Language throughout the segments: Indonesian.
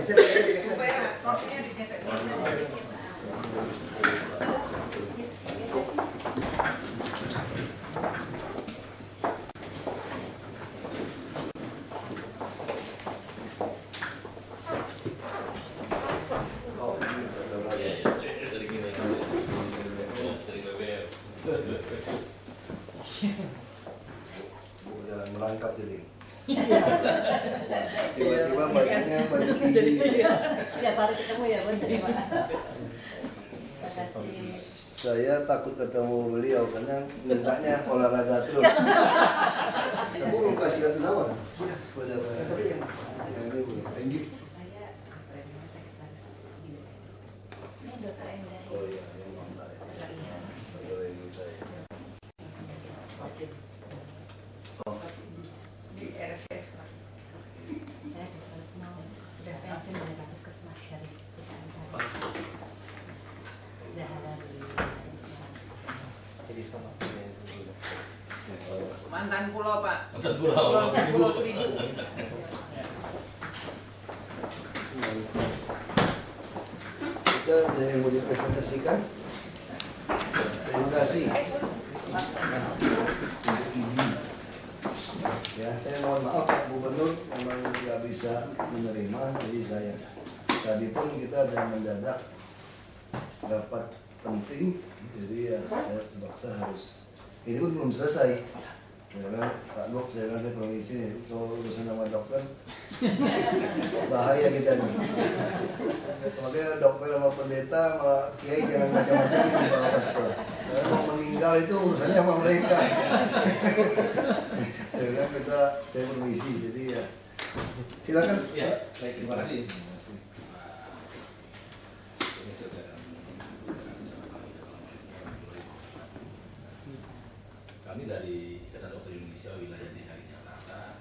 Geser. Kursinya digeser. Udah merangkap jadi. Tiba-tiba bajunya baju tinggi. Ya baru ketemu ya bos. Terima kasih. Saya takut ketemu beliau karena mintanya olahraga terus. Kamu belum kasih kartu nama? Sudah. Sudah. Yang ini belum. Saya sekretaris bilik. Ini dokter Endah. Oh iya, yang mantan itu. Dokter Renita ya. Oh, Di RSPS. Saya dokter mau udah pensiun dari puskesmas dari kita Endah. Udah ada di Mantan pulau Pak. Mantan pulau. Pulau Seribu. kita ada yang mau dipresentasikan. Terima kasih. Ini. Ya, saya mohon maaf Pak Gubernur memang nggak bisa menerima, jadi saya. Tadi pun kita ada mendadak rapat penting, jadi ya saya terpaksa harus. Ini pun belum selesai. Saya bilang, Pak Gop, saya bilang saya permisi, kalau urusan sama dokter bahaya kita nih. Makanya dokter sama pendeta sama kiai jangan macam-macam ini Pak Pastor. Karena mau meninggal itu urusannya sama mereka. Saya bilang saya permisi, jadi ya silakan. Ya, baik, terima kasih. Kami dari Ikatan Dokter Indonesia Wilayah DKI Jakarta,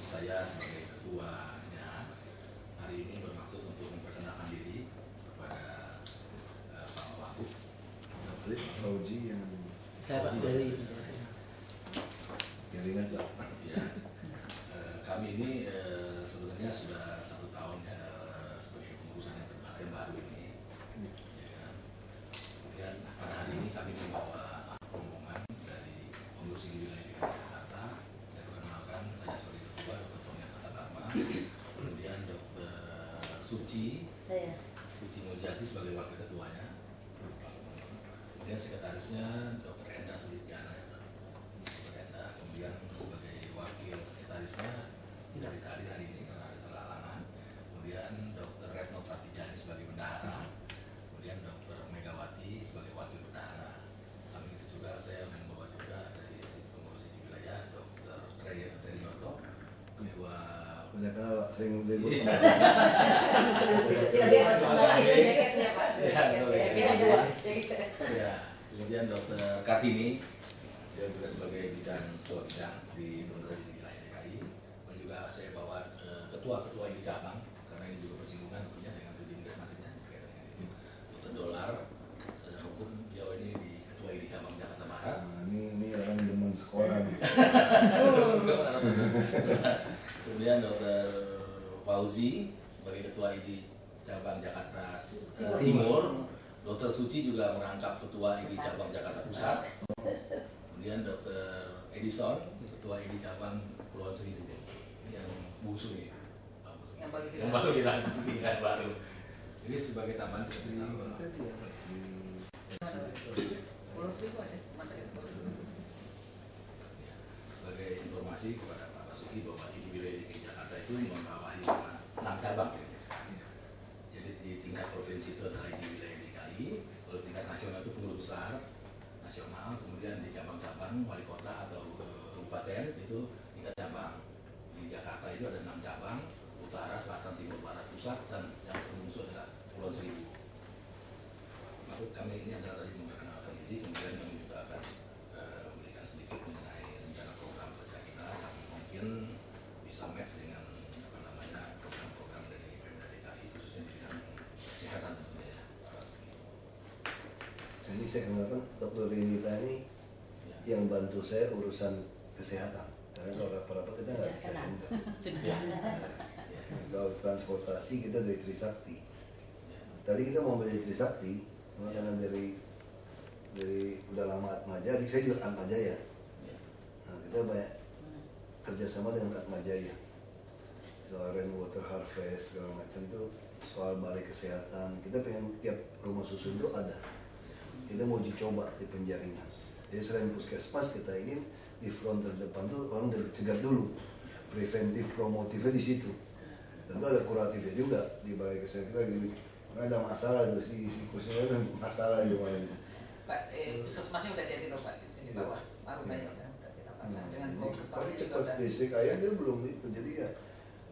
saya sebagai ketuanya hari ini bermaksud untuk memperkenalkan diri kepada Pak Wagub. Fauji yang Saya Pak dari jaringan Pak. Ya, kami ini sebenarnya sudah 1 tahun ya sebagai pengurusan yang baru ini. Ya kan? Kemudian pada hari ini kami membawa rombongan dari pengurus wilayah DKI Jakarta. Saya perkenalkan, saya sebagai ketua Dr. Tony Satakarma, kemudian Dr. Suci Muljati sebagai wakil ketuanya, kemudian sekretarisnya Dr. Endah Sulityana, kemudian sebagai wakil sekretarisnya tidak hadir hari ini karena ada salah halangan, kemudian Dr. Retno Pratijani sebagai bendahara, kemudian Dr. Megawati sebagai wakil bendahara. Samping itu juga saya membawa juga dari pengurus di wilayah Dr. Triyoto, ketua. Udah kenal Pak, sering ribut. Dia masalah itu jaketnya Pak. Jaketnya dua. Ya, kemudian Dr. Kartini, dia juga sebagai ketua bidang di pengurus di wilayah DKI, dan juga saya bawa ketua-ketua di cabang karena ini juga bersinggungan tentunya dengan studi Inggris nantinya berkaitan dengan itu. Dr. Dolar, sarjana hukum, dia ini di ketua di cabang Jakarta Barat. Nah, ini orang demen sekolah nih. Kemudian Dr. Fauzi sebagai ketua ID cabang Jakarta Timur. Dr. Suci juga merangkap ketua ID cabang Jakarta Pusat. Kemudian Dr. Edison ketua ID cabang Kepulauan Seribu. Ini yang bungsu nih. Yang baru dilantik yang baru. Ini sebagai tambahan kita. Pulau Seribu ada masa itu. Sebagai informasi kepada Pak Basuki bahwa di wilayah DKI Jakarta itu membawahi 6 cabang ini sekarang. Jadi di tingkat provinsi itu ada di wilayah DKI, kalau tingkat nasional itu pengurus besar nasional, kemudian di cabang-cabang wali kota atau kabupaten itu tingkat cabang. Di Jakarta itu ada 6 cabang, utara, selatan, timur, barat, pusat, dan yang terbungsu adalah Pulau Seribu. Maksud kami ini adalah tadi memperkenalkan diri, kemudian kami juga akan memberikan sedikit mengenai rencana program kerja kita yang mungkin bisa match dengan program-program dari Pemda DKI khususnya di bidang kesehatan tentunya ya. Jadi saya kenalkan Dr. Renita ini yang bantu saya urusan kesehatan. Karena kalau rapat-rapat kita nggak bisa enter. Ya. Kalau transportasi kita dari Trisakti. Tadi kita mau beli Trisakti, karena dari udah lama Atmajaya, saya juga Atmajaya. Nah, kita banyak kerjasama dengan Atmajaya. Soal rainwater harvest segala macam tuh, soal balai kesehatan. Kita pengen tiap rumah susun itu ada. Kita mau uji coba di penjaringan. Jadi selain puskesmas, kita ingin di front terdepan tuh orang dari cegat dulu. Preventif, promotifnya di situ. Tentu ada kuratifnya juga di balai kesehatan kita gini. Karena ada masalah tuh si kursinya ada masalah di mana. Pak, puskesmasnya udah jadi loh Pak di bawah. Baru banyak udah kita pasang dengan Paling komputernya juga cepat udah. listrik aja dia belum itu. Jadi ya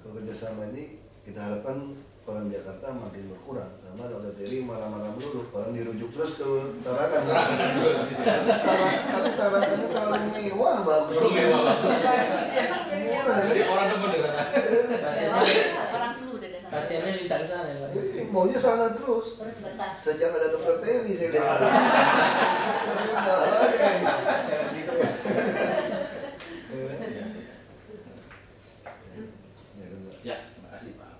kalau kerjasama ini kita harapkan orang Jakarta makin berkurang. Karena kalau dari marah-marah dulu, orang dirujuk terus ke Tarakan. Tapi Tarakannya terlalu mewah, bagus. Terlalu mewah, bagus. Murah. Jadi orang demen dengan Orang flu deh. Pasiennya minta ke sana ya, Pak. Maunya sana terus. Terus bentar. Sejak ada dokter Terry saya lihat. Ya, terima kasih Pak.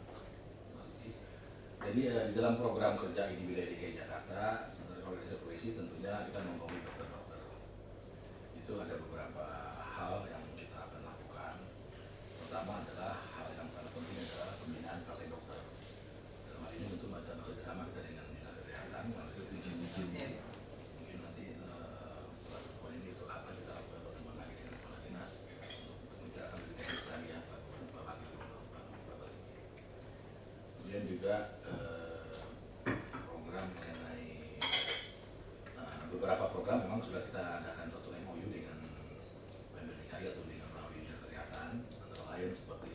Jadi di dalam program kerja ini wilayah DKI Jakarta, sebenarnya organisasi polisi tentunya kita membawa dokter-dokter. Itu ada beberapa hal yang kita akan lakukan. Pertama adalah hal yang sangat penting adalah pembinaan partai dokter. Dalam hal ini tentu macam bekerjasama kita dengan dinas kesehatan, menuju izin-izin. Mungkin nanti setelah pertemuan ini untuk apa kita lakukan pertemuan lagi dengan kepala dinas untuk membicarakan lebih teknis lagi ya Pak Wakil Bapak. Kemudian juga program mengenai beberapa program memang sudah kita adakan satu MOU dengan Pemda DKI atau dengan melalui dinas kesehatan, antara lain seperti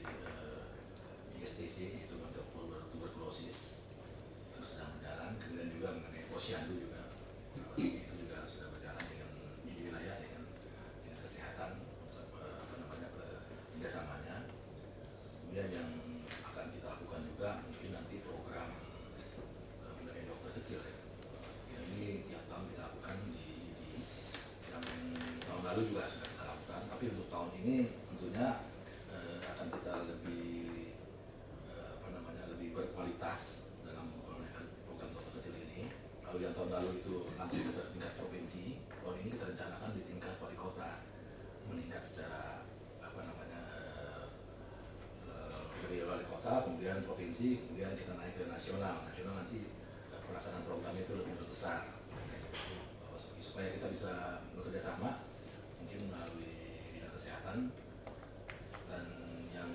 ISTC itu untuk tuberkulosis itu sedang berjalan, kemudian juga mengenai posyandu juga itu juga sudah berjalan dengan di wilayah dengan dinas kesehatan kerjasamanya. Kemudian yang akan kita lakukan juga mungkin nanti program mengenai dokter kecil ya. Yang ini tiap tahun kita lakukan yang tahun lalu juga sudah kita lakukan, tapi untuk tahun ini tentunya akan kita lebih lebih berkualitas dalam program dokter kecil ini. Kalau yang tahun lalu itu langsung ke tingkat provinsi, tahun ini kita rencanakan di tingkat wali kota meningkat secara dari wali kota, kemudian provinsi, kemudian kita naik ke nasional. Nasional nanti pelaksanaan program itu lebih besar, supaya kita bisa bekerja sama, mungkin melalui dinas kesehatan dan yang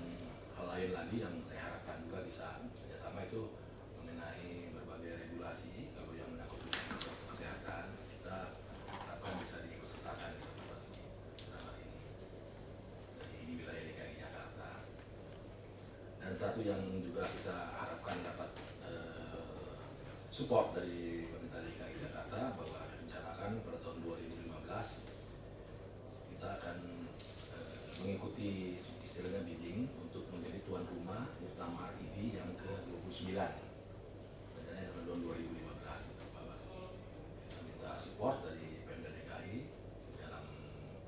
hal lain lagi yang saya harapkan juga bisa bekerja sama itu mengenai berbagai regulasi. Kalau yang menyangkut dengan kesehatan kita harapkan bisa diikutsertakan dalam ini di wilayah DKI Jakarta. Dan satu yang juga kita harapkan dapat support dari pemerintah DKI Jakarta bahwa direncanakan pada tahun 2015 kita akan mengikuti istilahnya bidding untuk menjadi tuan rumah Muktamar ID yang ke-29 rencananya pada tahun 2015 Pak Basuki. Kita minta support dari Pemda DKI dalam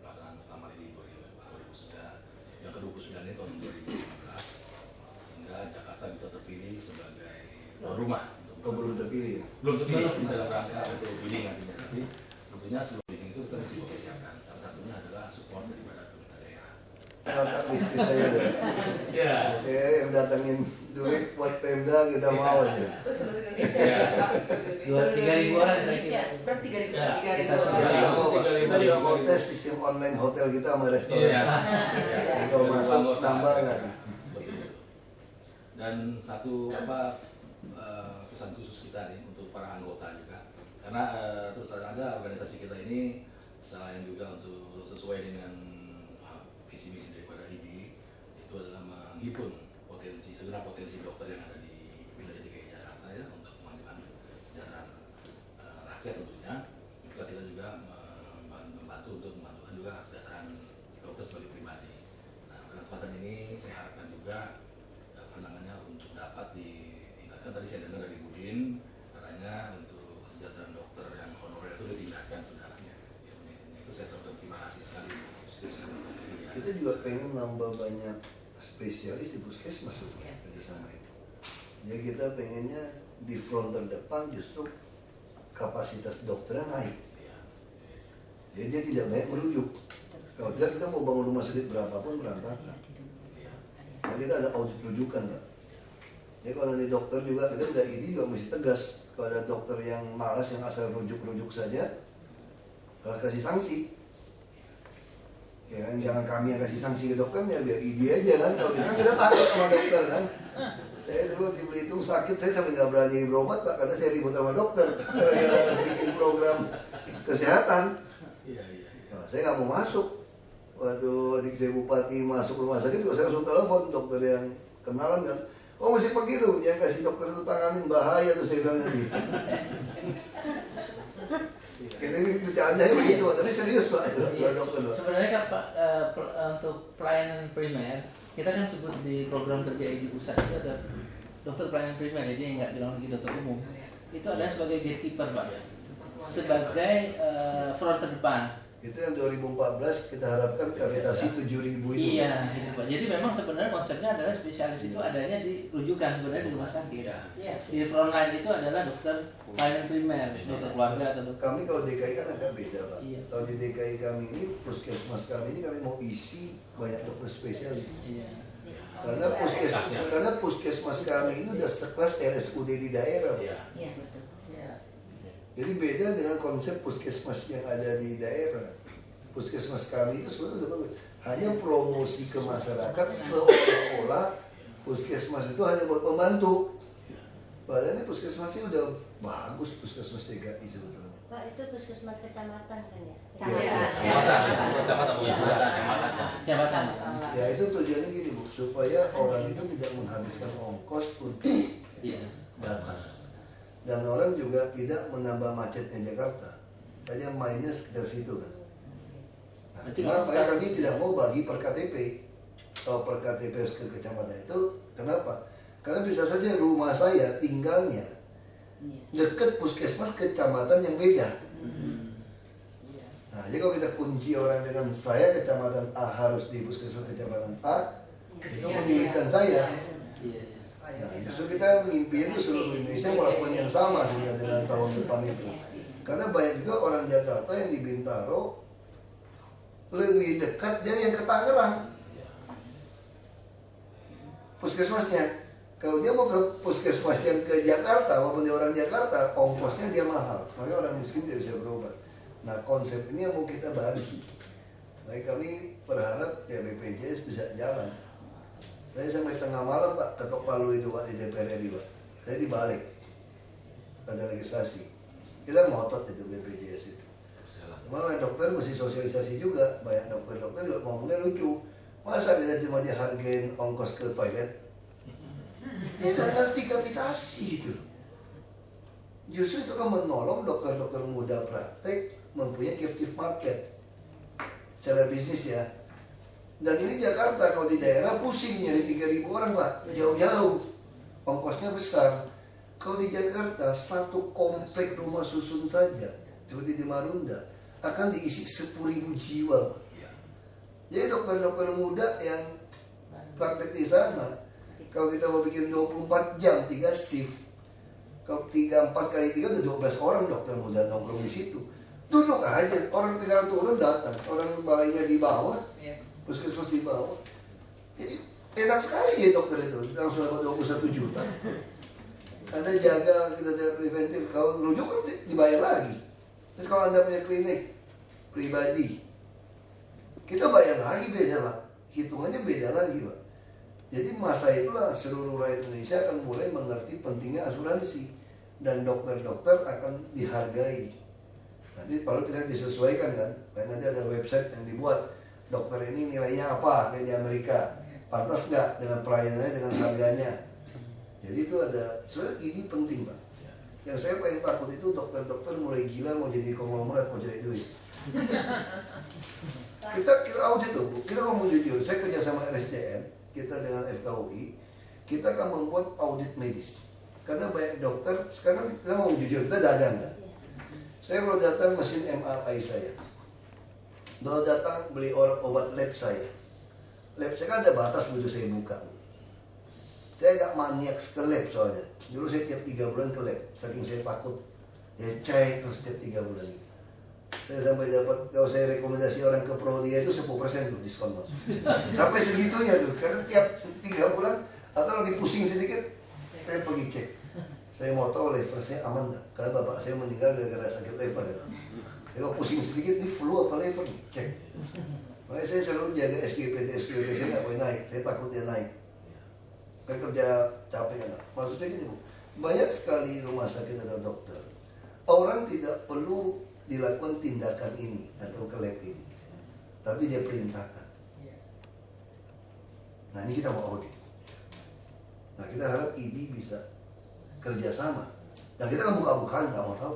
pelaksanaan Muktamar ID 2009 yang ke-29 ini tahun 2015 sehingga Jakarta bisa terpilih sebagai tuan rumah. Belum terpilih ya? Belum terpilih ini dalam rangka untuk bidding nantinya, tapi tentunya sebelum bidding itu kita mesti mempersiapkan. Salah satunya adalah support daripada pemerintah daerah. Otak bisnis saya deh. Ya. Oke, yang datangin duit buat Pemda kita mau aja. Itu seluruh Indonesia Ya. Pak. 3.000 orang Indonesia. Berarti 3.000 Ya. Kita orang. mau, Pak. Kita juga mau tes sistem online hotel kita sama restoran. Iya. Kalau masuk tambah nggak? Seperti itu. Dan satu pesan khusus kita nih untuk para anggota juga, karena terus ada organisasi kita ini selain juga untuk sesuai dengan visi misi daripada ID itu adalah menghimpun segenap potensi dokter yang ada di wilayah DKI Jakarta ya untuk memajukan kesejahteraan rakyat tentunya. Juga kita juga membantu untuk membantukan juga kesejahteraan dokter sebagai pribadi. Nah, pada kesempatan ini saya harapkan juga untuk dapat ditingkatkan. Tadi saya dengar dari Budin katanya untuk kesejahteraan dokter yang honorer itu ditingkatkan sudah ya. Itu saya sangat terima kasih sekali. Kita juga pengen nambah banyak spesialis di puskesmas kerjasama itu. Jadi kita pengennya di front terdepan justru kapasitas dokternya naik. Jadi dia tidak banyak merujuk. Kalau tidak kita mau bangun rumah sakit berapapun berantakan. Nah, kita ada audit rujukan Pak. Jadi kalau nanti dokter juga, kita udah ini juga mesti tegas. Kalau ada dokter yang malas, yang asal rujuk-rujuk saja, harus kasih sanksi. Ya kan, jangan kami yang kasih sanksi ke dokternya, biar ID aja kan. Kalau kita takut sama dokter kan. Saya dulu di Belitung sakit, saya sampai nggak berani berobat Pak, karena saya ribut sama dokter. Gara-gara bikin program kesehatan. Nah, saya nggak mau masuk. Waktu adik saya bupati masuk rumah sakit, juga saya langsung telepon dokter yang kenalan kan. Oh masih pergi tuh, yang kasih dokter itu tanganin, bahaya tuh saya bilang tadi. Kita ini bercanda begitu, tapi serius Pak, dokter. Sebenarnya kan Pak, untuk pelayanan primer, kita kan sebut di program kerja Ibu Pusat itu ada dokter pelayanan primer, jadi nggak bilang lagi dokter umum. Itu ada sebagai gatekeeper Pak, sebagai front terdepan. Itu yang 2014 kita harapkan kapitasi 7.000 itu. Iya, gitu Pak. Jadi memang sebenarnya konsepnya adalah spesialis itu adanya di rujukan sebenarnya di rumah sakit. Iya. Di front line itu adalah dokter pelayanan primer, dokter keluarga atau dokter. Kami kalau DKI kan agak beda Pak. Iya. Kalau di DKI kami ini, puskesmas kami ini kami mau isi banyak dokter spesialis. Iya. Karena puskesmas kami ini udah sekelas RSUD di daerah. Iya, betul. Jadi beda dengan konsep puskesmas yang ada di daerah. Puskesmas kami itu sebenarnya udah bagus. Hanya promosi ke masyarakat seolah-olah puskesmas itu hanya buat pembantu. Padahal puskesmasnya udah bagus, puskesmas DKI sebetulnya. Pak, itu puskesmas kecamatan kan ya? Jabatan. Ya itu tujuannya gini Bu, supaya orang itu tidak menghabiskan ongkos untuk datang. Dan orang juga tidak menambah macetnya Jakarta. Hanya mainnya sekitar situ kan. Nah, cuma kami tidak mau bagi per KTP. Kalau per KTP ke kecamatan itu, kenapa? Karena bisa saja rumah saya tinggalnya dekat puskesmas kecamatan yang beda. Nah, jadi kalau kita kunci orang dengan saya kecamatan A harus di puskesmas kecamatan A, itu menyulitkan saya. Nah, justru kita mimpiin itu seluruh Indonesia melakukan yang sama sudah dengan tahun depan itu. Karena banyak juga orang Jakarta yang di Bintaro lebih dekat dari yang ke Tangerang. Puskesmasnya. Kalau dia mau ke puskesmas yang ke Jakarta, walaupun dia orang Jakarta, ongkosnya dia mahal. Makanya orang miskin tidak bisa berobat. Nah, konsep ini yang mau kita bagi. Baik, kami berharap ya BPJS bisa jalan. Saya sampai tengah malam Pak, ketok palu itu Pak di DPR RI Pak. Saya dibalik. Ada legislasi. Kita ngotot itu BPJS itu. Cuma dokter mesti sosialisasi juga. Banyak dokter-dokter juga ngomongnya lucu. Masa kita cuma dihargain ongkos ke toilet? Dia nggak ngerti aplikasi itu. Justru itu kan menolong dokter-dokter muda praktek mempunyai captive market. Secara bisnis ya. Dan ini Jakarta, kalau di daerah pusing nyari 3.000 orang Pak, jauh-jauh, ongkosnya besar. Kalau di Jakarta, satu komplek rumah susun saja, seperti di Marunda, akan diisi 10.000 jiwa Pak. Jadi dokter-dokter muda yang praktek di sana, kalau kita mau bikin 24 jam, 3 shift, kalau 4 kali 3 udah 12 orang dokter muda nongkrong di situ. Duduk aja, orang tinggal turun datang, orang balainya di bawah, puskesmas di bawah. Jadi enak sekali ya dokter itu, langsung dapat 21 juta. Anda jaga, kita ada preventif, kalau rujuk kan dibayar lagi. Terus kalau Anda punya klinik pribadi, kita bayar lagi beda Pak. Hitungannya beda lagi Pak. Jadi masa itulah seluruh rakyat Indonesia akan mulai mengerti pentingnya asuransi. Dan dokter-dokter akan dihargai. Nanti kalau tidak disesuaikan kan, nanti ada website yang dibuat. Dokter ini nilainya apa kayak di Amerika, pantas nggak dengan pelayanannya, dengan harganya. Jadi itu ada, sebenarnya ini penting Pak. Yang saya paling takut itu dokter-dokter mulai gila mau jadi konglomerat, mau jadi duit. Kita audit tuh Bu, kita ngomong jujur, saya kerja sama RSCM, kita dengan FKUI, kita akan membuat audit medis. Karena banyak dokter, sekarang kita ngomong jujur, kita dagang kan. Saya baru datang mesin MRI saya. Baru datang beli obat lab saya. Lab saya kan ada batas begitu saya buka. Saya agak maniak ke lab soalnya. Dulu saya tiap 3 bulan ke lab, saking saya takut. Ya cek terus tiap 3 bulan. Saya sampai dapat, kalau saya rekomendasi orang ke Prodia itu 10% tuh diskon mas. Sampai segitunya tuh, karena tiap 3 bulan atau lagi pusing sedikit, saya pergi cek. Saya mau tahu lever saya aman nggak? Karena bapak saya meninggal gara-gara sakit lever kan. Kalau pusing sedikit, ini flu apa lever? Cek. Makanya saya selalu jaga SGPT saya nggak boleh naik, saya takut dia naik. Saya kerja capek kan. Maksudnya gini bu, banyak sekali rumah sakit atau dokter, orang tidak perlu dilakukan tindakan ini atau ke lab ini, tapi dia perintahkan. Nah ini kita mau audit. Nah kita harap ID bisa kerjasama. Nah kita kan buka-bukaan, nggak mau tahu.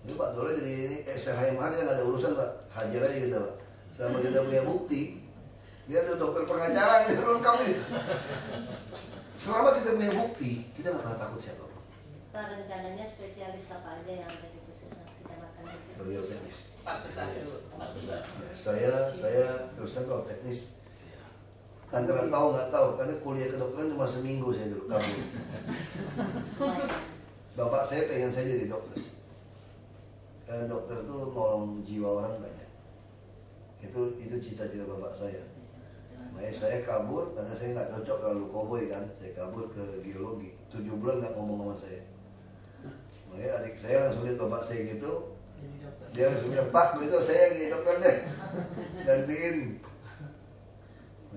Ini Pak Dole jadi ini SHMH kita nggak ada urusan Pak, hajar aja kita Pak. Selama kita punya bukti, dia ada dokter pengacara yang lengkap ini. Selama kita punya bukti, kita nggak pernah takut siapa Pak. Pak, rencananya spesialis apa aja yang ada di Puskesmas Kecamatan itu? Beliau teknis. 4 besar dulu. Ya, saya teruskan kalau teknis. Antara tahu nggak tahu, karena kuliah kedokteran cuma seminggu saya dulu kabur. Bapak saya pengen saya jadi dokter. Karena dokter tuh nolong jiwa orang banyak. Itu cita-cita bapak saya. Makanya saya kabur karena saya nggak cocok kalau koboi kan. Saya kabur ke geologi. 7 bulan nggak ngomong sama saya. Makanya adik saya langsung lihat bapak saya gitu. Dia langsung bilang, Pak, begitu saya yang jadi dokter deh. Gantiin.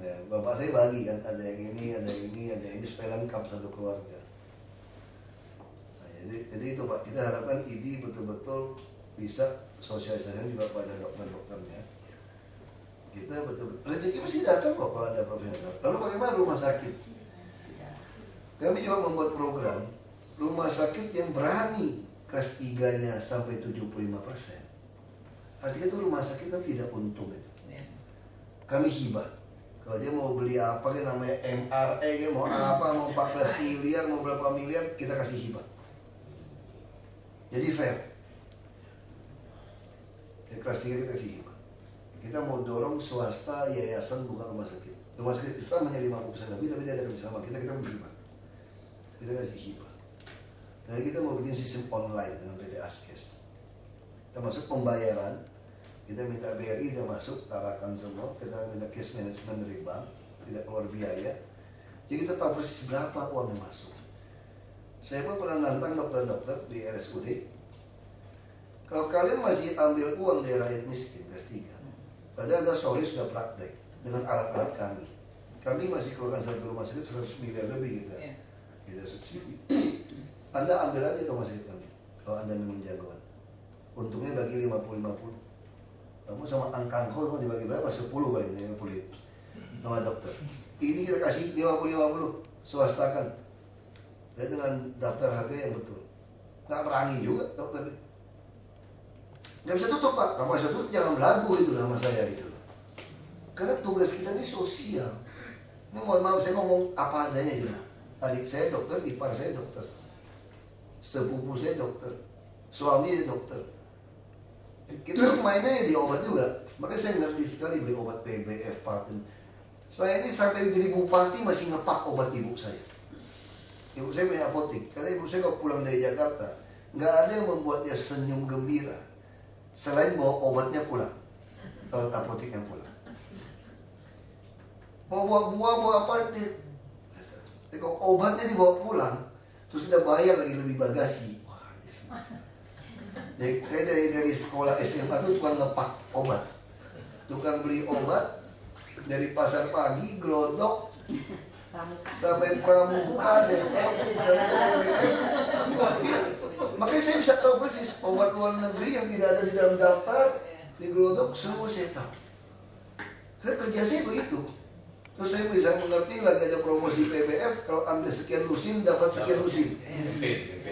Ya, bapak saya bagi kan, ada yang ini supaya lengkap satu keluarga. Nah, jadi itu Pak, kita harapkan ID betul-betul bisa sosialisasi juga pada dokter-dokternya. Kita betul-betul rezeki mesti datang kok kalau ada profesional. Lalu bagaimana rumah sakit? Kami juga membuat program rumah sakit yang berani kelas 3-nya sampai 75%. Artinya itu rumah sakit kan tidak untung itu. Kami hibah. Kalau dia mau beli apa kan namanya MRE, mau apa, mau 14 miliar, mau berapa miliar, kita kasih hibah. Jadi fair. Ya, kelas 3 kita kasih hibah. Kita mau dorong swasta, yayasan, bukan rumah sakit. Rumah sakit Islam hanya 50% lebih, tapi dia ada kerjasama kita menerima. Kita kasih hibah. Jadi kita mau bikin sistem online dengan PT Askes. Kita masuk pembayaran. Kita minta BRI dia masuk, tarakan semua, kita minta cash management dari bank, tidak keluar biaya. Jadi kita tahu persis berapa uang yang masuk. Saya pun pernah nantang dokter-dokter di RSUD. Kalau kalian masih ambil uang dari rakyat miskin, kelas 3, padahal Anda sore sudah praktek dengan alat-alat kami. Kami masih keluarkan satu rumah sakit 100 miliar lebih kita. Kita subsidi. Anda ambil aja rumah sakit kami, kalau Anda memang jagoan. Untungnya bagi 50-50. Kamu sama angkangko semua dibagi berapa? 10 paling 50 sama dokter. Ini kita kasih 50-50, swastakan. Saya dengan daftar harga yang betul. Nggak berani juga dokter. Nggak bisa tutup Pak, kamu bisa tutup jangan belagu itu sama saya gitu. Karena tugas kita ini sosial. Ini mohon maaf saya ngomong apa adanya gitu. Adik saya dokter, ipar saya dokter, sepupu saya dokter, suami saya dokter. Kita mainnya di obat juga. Makanya saya ngerti sekali beli obat PBF, Parten. Saya ini sampai jadi bupati masih ngepak obat ibu saya. Ibu saya punya apotek. Karena ibu saya kalau pulang dari Jakarta, nggak ada yang membuat dia senyum gembira selain bawa obatnya pulang. Kalau apoteknya pulang. Mau bawa buah, bawa apa dia. Jadi kalau obatnya dibawa pulang, terus kita bayar lagi lebih bagasi. Wah, dia senang. Jadi saya dari sekolah SMA itu tukang ngepak obat, tukang beli obat dari pasar pagi, Glodok sampai Pramuka, makanya saya bisa tahu persis obat luar negeri yang tidak ada di dalam daftar di Glodok semua saya tahu. Saya kerja saya begitu. Terus saya bisa mengerti lagi ada promosi PBF, kalau ambil sekian lusin dapat sekian lusin.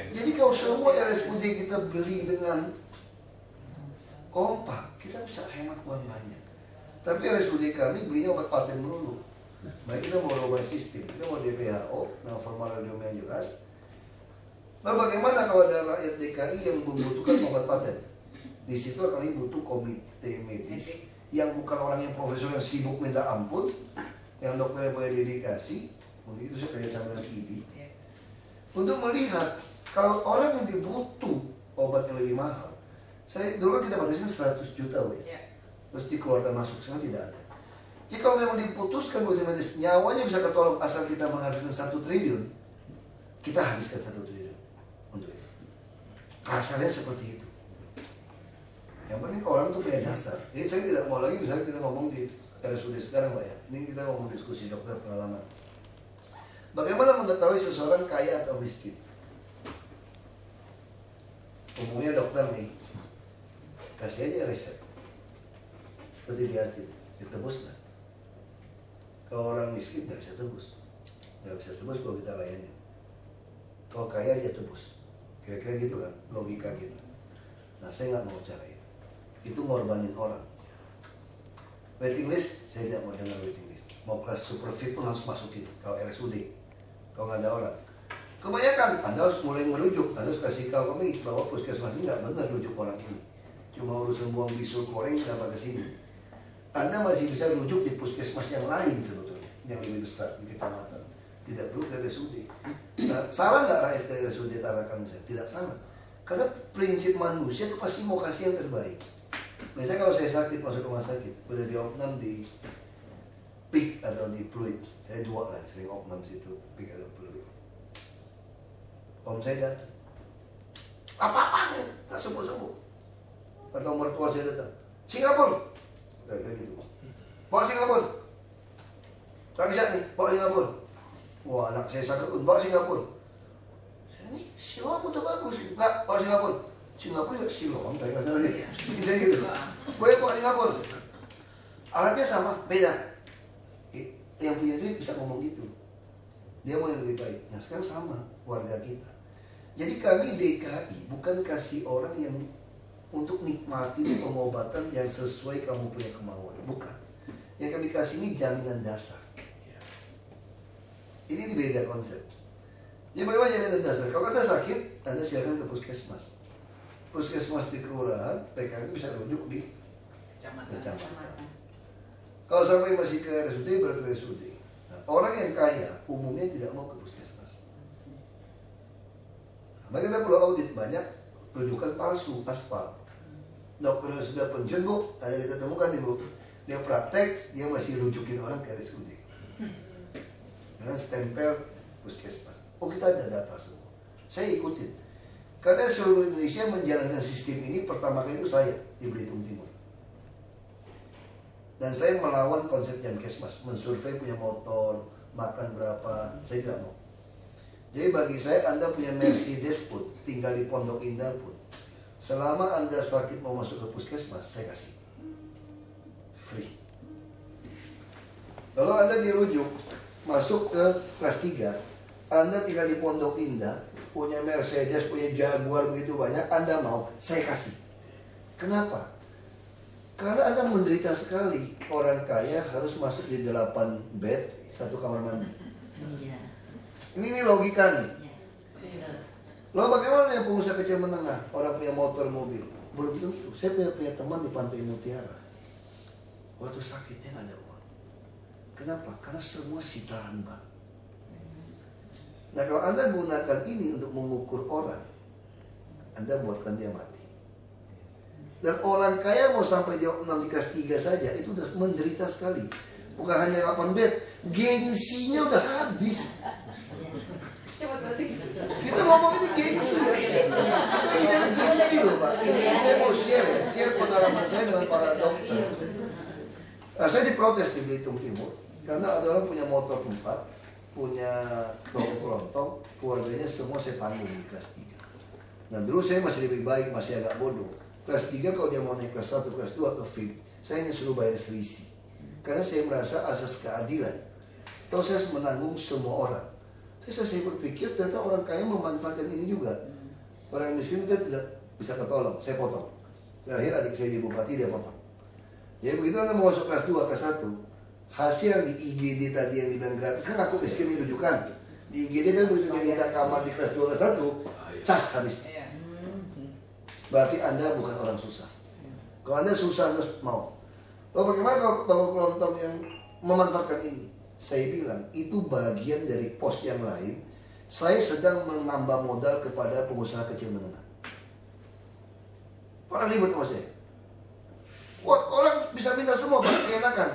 Jadi kalau semua RSUD kita beli dengan kompak, kita bisa hemat uang banyak. Tapi RSUD kami belinya obat paten melulu. Baik kita mau rubah sistem, kita mau DPHO dengan formal radium yang jelas. Nah bagaimana kalau ada rakyat DKI yang membutuhkan obat paten? Di situ kami butuh komite medis yang bukan orang yang profesional, sibuk minta ampun, yang dokternya punya dedikasi. Untuk itu saya kerja sama dengan IDI untuk melihat kalau orang yang dibutuh obat yang lebih mahal. Saya dulu kan kita batasin 100 juta terus dikeluarkan masuk, sekarang tidak ada. Jadi kalau memang diputuskan buat medis, nyawanya bisa ketolong asal kita menghabiskan 1 triliun, kita habiskan 1 triliun untuk itu. Kasarnya seperti itu. Yang penting orang itu punya dasar. Jadi saya tidak mau lagi misalnya kita ngomong di RSUD sekarang Pak ya. Ini kita ngomong diskusi dokter pengalaman. Bagaimana mengetahui seseorang kaya atau miskin? Umumnya dokter nih, kasih aja resep, terus dilihatin, ditebus nggak? Kalau orang miskin nggak bisa tebus kalau kita layani. Kalau kaya dia tebus, kira-kira gitu kan, logika gitu. Nah saya nggak mau cara itu ngorbanin orang. Waiting list, saya tidak mau dengar waiting list. Mau kelas super fit pun harus masukin, kalau RSUD. Kalau nggak ada orang, kebanyakan Anda harus mulai merujuk. Anda harus kasih tahu kami bahwa puskesmas ini nggak benar rujuk orang ini. Cuma urusan buang bisul goreng sama ke sini. Anda masih bisa rujuk di puskesmas yang lain sebetulnya, yang lebih besar di kecamatan. Tidak perlu ke RSUD. Nah, salah nggak rakyat ke RSUD Tarakan misalnya? Tidak salah. Karena prinsip manusia itu pasti mau kasih yang terbaik. Misalnya kalau saya sakit masuk rumah sakit, udah di opnam di PIK atau di Pluit. Saya 2 lah, sering opnam situ, PIK atau Pluit. Om saya datang, apa-apaan ya, tak sembuh-sembuh. Atau mertua saya datang, Singapura, kayak gitu. Bawa Singapura, tak bisa nih, bawa Singapura. Wah anak saya sakit pun, bawa Singapura. Saya ini Siloam udah bagus, enggak, bawa Singapura. Singapura juga Siloam, kayak kata lagi. Bisa gitu, boleh bawa Singapura. Alatnya sama, beda. Yang punya duit bisa ngomong gitu. Dia mau yang lebih baik. Nah sekarang sama warga kita. Jadi kami DKI bukan kasih orang yang untuk nikmatin pengobatan yang sesuai kamu punya kemauan. Bukan. Yang kami kasih ini jaminan dasar. Ini beda konsep. Jadi bagaimana jaminan dasar? Kalau Anda sakit, Anda silakan ke puskesmas. Puskesmas di kelurahan, PKK bisa rujuk di kecamatan. Kalau sampai masih ke RSUD, baru ke RSUD. Nah, orang yang kaya umumnya tidak mau ke puskesmas. Nah, maka kita perlu audit banyak rujukan palsu, aspal. Dokter yang sudah pensiun Bu, ada kita temukan nih Bu, dia praktek, dia masih rujukin orang ke RSUD. Dengan stempel puskesmas. Oh kita ada data semua. Saya ikutin. Karena seluruh Indonesia menjalankan sistem ini pertama kali itu saya di Belitung Timur. Dan saya melawan konsep Jamkesmas, mensurvei punya motor, makan berapa, saya tidak mau. Jadi bagi saya Anda punya Mercedes pun, tinggal di Pondok Indah pun, selama Anda sakit mau masuk ke puskesmas, saya kasih free. Lalu Anda dirujuk masuk ke kelas 3, Anda tinggal di Pondok Indah, punya Mercedes, punya Jaguar begitu banyak, Anda mau, saya kasih. Kenapa? Karena Anda menderita sekali. Orang kaya harus masuk di 8 bed, 1 kamar mandi. Ini logika nih. Lalu bagaimana yang pengusaha kecil menengah? Orang punya motor, mobil. Belum tentu. Saya punya teman di Pantai Mutiara. Waktu sakitnya nggak ada uang. Kenapa? Karena semua sitaan bank. Nah kalau Anda gunakan ini untuk mengukur orang, Anda buatkan dia mati. Dan orang kaya mau sampai dia 6 di kelas 3 saja, itu udah menderita sekali. Bukan hanya 8 bed, gengsinya udah habis. Kita ngomong ini gengsi ya. Kita bicara gengsi loh Pak. Saya mau share pengalaman saya dengan para dokter. Nah, saya diprotes di Belitung Timur karena ada orang punya motor 4, punya toko kelontong, keluarganya semua saya tanggung di kelas 3. Nah dulu saya masih lebih baik, masih agak bodoh. Kelas 3 kalau dia mau naik kelas 1, kelas 2 ke FIP, saya hanya suruh bayar selisih. Karena saya merasa asas keadilan. Atau saya harus menanggung semua orang. Saya berpikir ternyata orang kaya memanfaatkan ini juga. Orang miskin kita tidak bisa ketolong, saya potong. Terakhir adik saya di bupati, dia potong. Jadi begitu Anda mau masuk kelas 2, kelas 1, hasil yang di IGD tadi yang dibilang gratis, kan aku miskin ini rujukan. Di IGD kan begitu dia minta kamar di kelas 2, kelas 1, cas habis. Berarti Anda bukan orang susah. Kalau Anda susah, Anda mau. Oh, bagaimana kalau toko kelontong yang memanfaatkan ini? Saya bilang itu bagian dari pos yang lain. Saya sedang menambah modal kepada pengusaha kecil menengah. Orang ribut sama saya. Wah, orang bisa minta semua, enakan.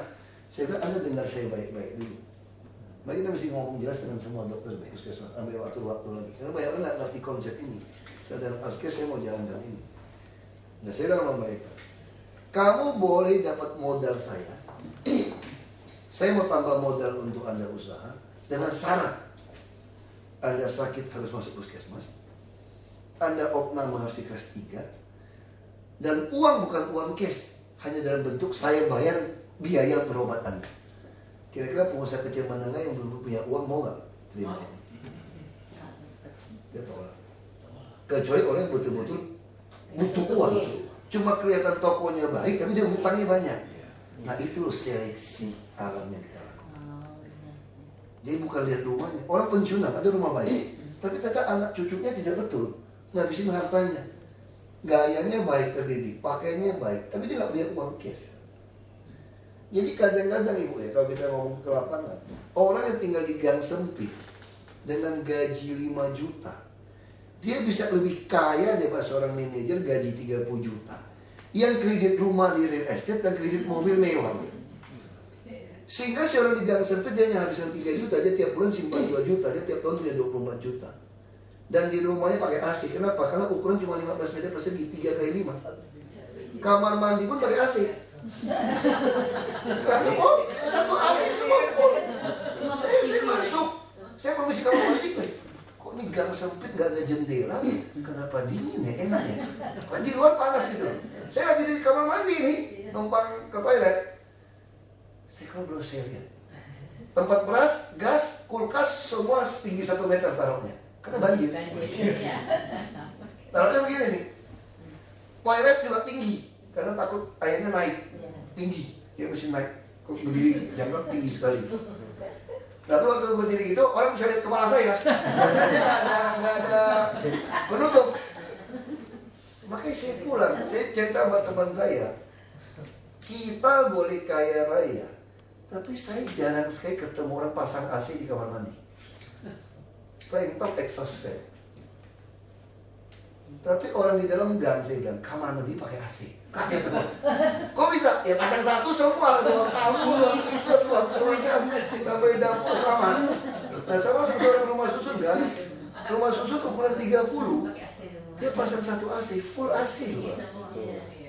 Saya bilang, Anda dengar saya baik-baik dulu. Mari kita mesti ngomong jelas dengan semua dokter puskesmas. Ambil waktu-waktu lagi. Karena banyak orang nggak ngerti konsep ini. Saya dalam Askes, saya mau jalankan ini. Nah, saya bilang sama mereka, kamu boleh dapat modal saya. Saya mau tambah modal untuk Anda usaha dengan syarat Anda sakit harus masuk puskesmas, Anda opname harus di kelas 3, dan uang bukan uang cash, hanya dalam bentuk saya bayar biaya berobat Anda. Kira-kira pengusaha kecil menengah yang belum punya uang mau nggak terima ini? Dia tolak. Kecuali orang yang betul-betul butuh uang. Cuma kelihatan tokonya baik, tapi dia hutangnya banyak. Nah itu loh seleksi alam yang kita lakukan. Jadi bukan lihat rumahnya. Orang pensiunan ada rumah baik, tapi ternyata anak cucunya tidak betul, ngabisin hartanya. Gayanya baik, terdidik, pakainya baik, tapi dia nggak punya uang cash. Jadi kadang-kadang ibu ya, kalau kita ngomong ke lapangan, orang yang tinggal di gang sempit dengan gaji 5 juta, dia bisa lebih kaya daripada seorang manajer gaji 30 juta yang kredit rumah di real estate dan kredit mobil mewah. Sehingga seorang di gang sempit dia hanya habiskan 3 juta, dia tiap bulan simpan 2 juta, dia tiap tahun punya 24 juta. Dan di rumahnya pakai AC. Kenapa? Karena ukuran cuma 15 meter persegi, 3 kali 5. Kamar mandi pun pakai AC. Karena satu AC semua full. Saya masuk, saya permisi kamar mandi. Kok ini gang sempit gak ada jendela? Kenapa dingin ya? Enak ya? Kan di luar panas gitu. Saya lagi di kamar mandi nih, numpang ke toilet. Saya kalau belum saya lihat tempat beras, gas, kulkas semua setinggi 1 meter taruhnya. Karena banjir. Taruhnya begini nih. Toilet juga tinggi karena takut airnya naik. Tinggi, dia mesti naik. Kok berdiri, jangkau tinggi sekali. Lalu waktu berdiri gitu, orang bisa lihat kepala saya. Karena dia nggak ada penutup. Makanya saya pulang, saya cerita sama teman saya, kita boleh kaya raya, tapi saya jarang sekali ketemu orang pasang AC di kamar mandi. Paling top exhaust fan. Tapi orang di dalam gang, saya bilang, kamar mandi pakai AC. Kaget tuh. Kok bisa? Ya pasang satu semua, ruang tamu, ruang itu, ruang ruangan, sampai dapur sama. Nah sama satu orang rumah susun kan, rumah susun ukuran 30, dia pasang satu AC, full AC loh.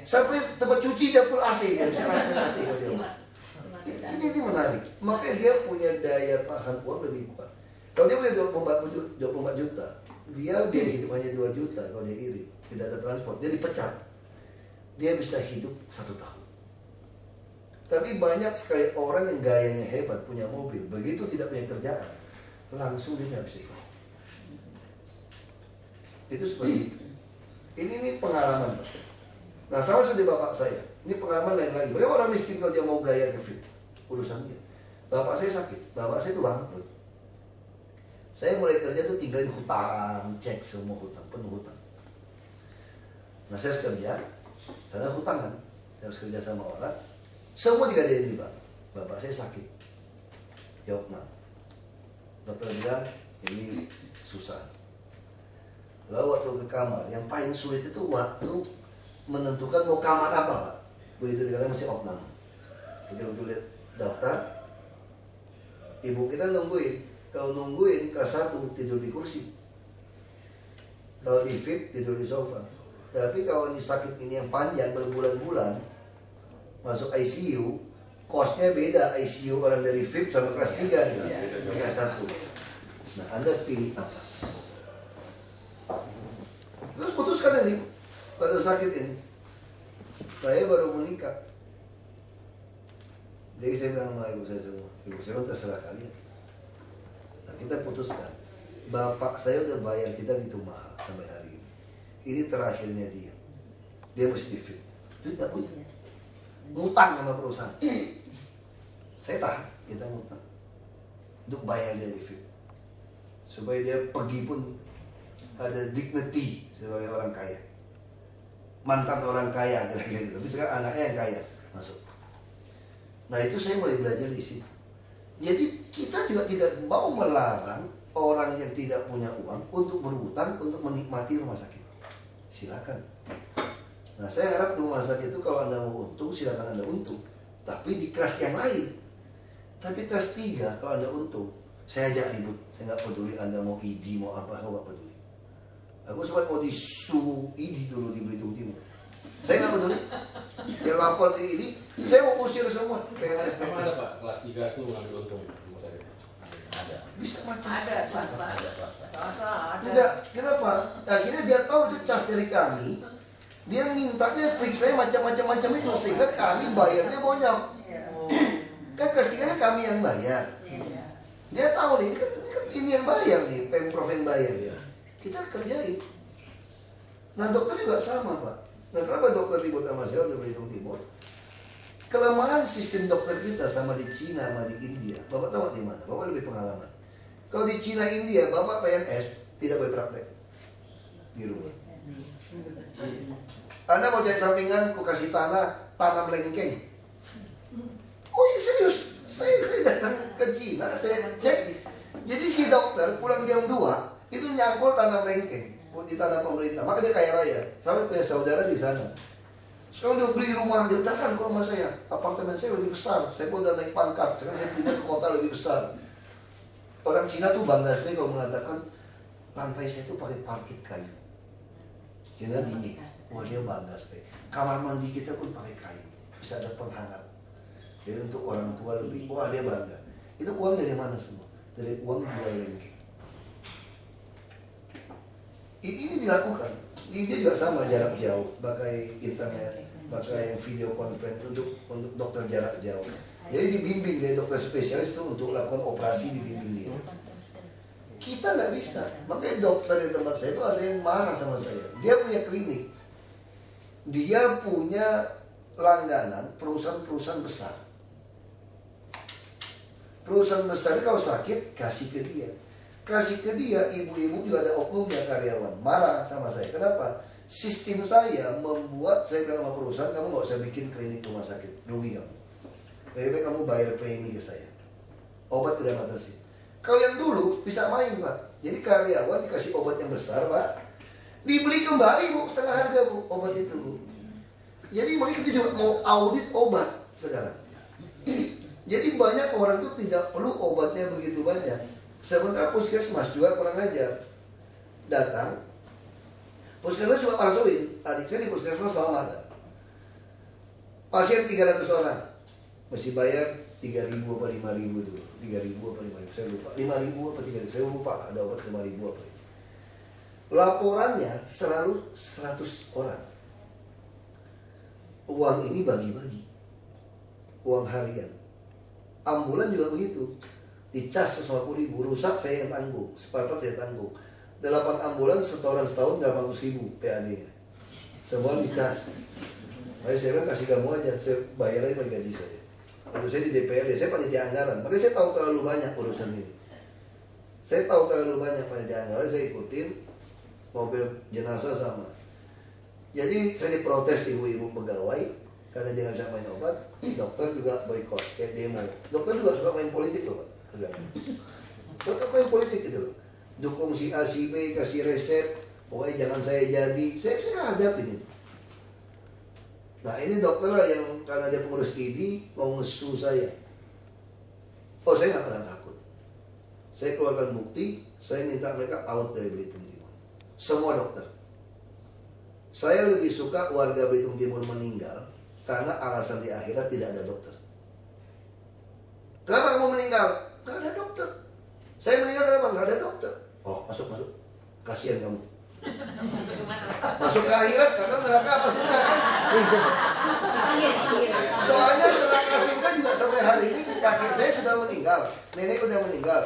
Sampai tempat cuci dia full AC, dia bisa rasakan AC kalau dia. Ini menarik, makanya dia punya daya tahan uang lebih kuat. Kalau dia punya 24 juta, dia hidup hanya 2 juta kalau dia irit, tidak ada transport, dia dipecat. Dia bisa hidup 1 tahun. Tapi banyak sekali orang yang gayanya hebat, punya mobil, begitu tidak punya kerjaan, langsung dia nggak bisa hidup. Itu seperti itu. Ini pengalaman. Nah sama seperti bapak saya, ini pengalaman lain lagi. Bagaimana orang miskin kalau dia mau gaya ke fit, urusannya. Bapak saya sakit, bapak saya itu bangkrut. Saya mulai kerja tuh tinggalin hutang, cek semua hutang, penuh hutang. Nah saya harus kerja, karena hutang kan, saya harus kerja sama orang. Semua digadain di bank. Bapak saya sakit, jawab nah. Dokter bilang ini susah. Lalu waktu ke kamar, yang paling sulit itu waktu menentukan mau kamar apa Pak. Begitu dikatakan masih opnam. Kita untuk lihat daftar, ibu kita nungguin. Kalau nungguin kelas 1 tidur di kursi, kalau di VIP tidur di sofa. Tapi kalau ini sakit ini yang panjang berbulan-bulan, masuk ICU, kosnya beda ICU orang dari VIP sama kelas 3 nih, kelas 1. Nah Anda pilih apa? Terus putuskan ini, waktu sakit ini. Saya baru menikah. Jadi saya bilang sama ibu saya semua, ibu saya terserah kalian. Nah kita putuskan, bapak saya udah bayar kita gitu mahal sampai hari ini. Ini terakhirnya dia mesti di fit. Dia tidak punya, ngutang sama perusahaan. Saya tahan, kita ngutang untuk bayar dia di fit, supaya dia pergi pun ada dignity sebagai orang kaya, mantan orang kaya kira-kira gitu. Tapi sekarang anaknya yang kaya masuk. Nah itu saya mulai belajar di situ. Jadi kita juga tidak mau melarang orang yang tidak punya uang untuk berhutang untuk menikmati rumah sakit. Silakan. Nah saya harap rumah sakit itu kalau Anda mau untung, silakan Anda untung. Tapi di kelas yang lain. Tapi kelas 3 kalau Anda untung, saya ajak ribut. Saya nggak peduli Anda mau ID, mau apa, saya nggak peduli. Aku sempat mau disuruh ID dulu di Belitung Timur. Saya nggak peduli. Dia lapor ke ID, saya mau usir semua PNS. Emang ada Pak, kelas 3 tuh ngambil untung rumah sakit? Ada. Bisa macam. Ada swasta. Ada swasta. Swasta ada. Enggak, kenapa? Akhirnya dia tahu itu cas dari kami. Dia mintanya periksa macam-macam itu sehingga kami bayarnya bonyok. Kan kelas 3 kami yang bayar. Dia tahu nih, ini yang bayar nih, Pemprov yang bayar ya. Kita kerjain. Nah dokter juga sama Pak. Nah kenapa dokter ribut sama saya di Belitung Timur? Kelemahan sistem dokter kita sama di Cina sama di India. Bapak tahu di mana? Bapak lebih pengalaman. Kalau di Cina India, Bapak PNS tidak boleh praktek di rumah. Anda mau cari sampingan, ku kasih tanam lengkeng. Oh iya serius, saya datang ke Cina, saya cek. Jadi si dokter pulang jam 2 itu nyangkul tanam lengkeng di tanah pemerintah. Maka dia kaya raya. Sampai punya saudara di sana. Sekarang dia beli rumah, dia datang ke rumah saya. Apartemen saya lebih besar. Saya pun udah naik pangkat. Sekarang saya pindah ke kota lebih besar. Orang Cina tuh bangga sekali kalau mengatakan lantai saya tuh pakai parket kayu. Cina dingin. Wah dia bangga sekali. Kamar mandi kita pun pakai kayu. Bisa ada penghangat. Jadi untuk orang tua lebih, wah dia bangga. Itu uang dari mana semua? Dari uang jual lengkeng. Ini dilakukan. Ini juga sama jarak jauh, pakai internet, pakai video conference untuk dokter jarak jauh. Jadi dibimbing dari dokter spesialis itu untuk lakukan operasi, dibimbing dia. Kita nggak bisa. Makanya dokter di tempat saya itu ada yang marah sama saya. Dia punya klinik, dia punya langganan perusahaan-perusahaan besar. Perusahaan besar kalau sakit kasih ke dia. Kasih ke dia, ibu-ibu juga ada oknumnya karyawan. Marah sama saya. Kenapa? Sistem saya membuat, saya bilang sama perusahaan, kamu nggak usah bikin klinik rumah sakit. Rugi kamu. Lebih baik kamu bayar premi ke saya. Obat tidak batasi. Kalau yang dulu bisa main Pak. Jadi karyawan dikasih obat yang besar Pak. Dibeli kembali Bu, setengah harga Bu, obat itu Bu. Jadi mereka juga mau audit obat sekarang. Jadi banyak orang itu tidak perlu obatnya begitu banyak. Sementara puskesmas juga kurang ajar. Datang, puskesmas juga palsuin. Adik saya di puskesmas lama kan. Pasien 300 orang, mesti bayar 3.000 apa 5.000 itu. 3.000 apa 5.000, saya lupa. 5.000 apa 3.000, saya lupa. Ada obat 5.000 apa. Laporannya selalu 100 orang. Uang ini bagi-bagi. Uang harian. Ambulan juga begitu. Dicas 150.000, rusak saya yang tanggung, seperempat saya tanggung. 8 ambulan setoran setahun 800.000 PAD-nya. Semua dicas. Makanya saya bilang kasih kamu aja, saya bayar aja pakai gaji saya. Waktu saya di DPRD, saya panitia anggaran. Makanya saya tahu terlalu banyak urusan ini. Saya tahu terlalu banyak panitia anggaran, saya ikutin. Mobil jenazah sama. Jadi saya diprotes ibu-ibu pegawai karena dia nggak bisa main obat. Dokter juga boikot, kayak demo. Dokter juga suka main politik loh Pak. Dokter main politik gitu loh. Dukung si A, si B, kasih resep. Pokoknya jangan saya jadi. Saya hadapin itu. Nah ini dokter lah yang karena dia pengurus ID mau ngesu saya. Oh saya nggak pernah takut. Saya keluarkan bukti. Saya minta mereka out dari Belitung Timur. Semua dokter. Saya lebih suka warga Belitung Timur meninggal karena alasan di akhirat tidak ada dokter. Kenapa kamu meninggal? Gak ada dokter. Saya meninggal kenapa? Gak ada dokter. Oh masuk. Kasihan kamu. Masuk ke akhirat karena neraka apa surga kan? Soalnya neraka surga juga sampai hari ini kakek saya sudah meninggal, nenek udah meninggal,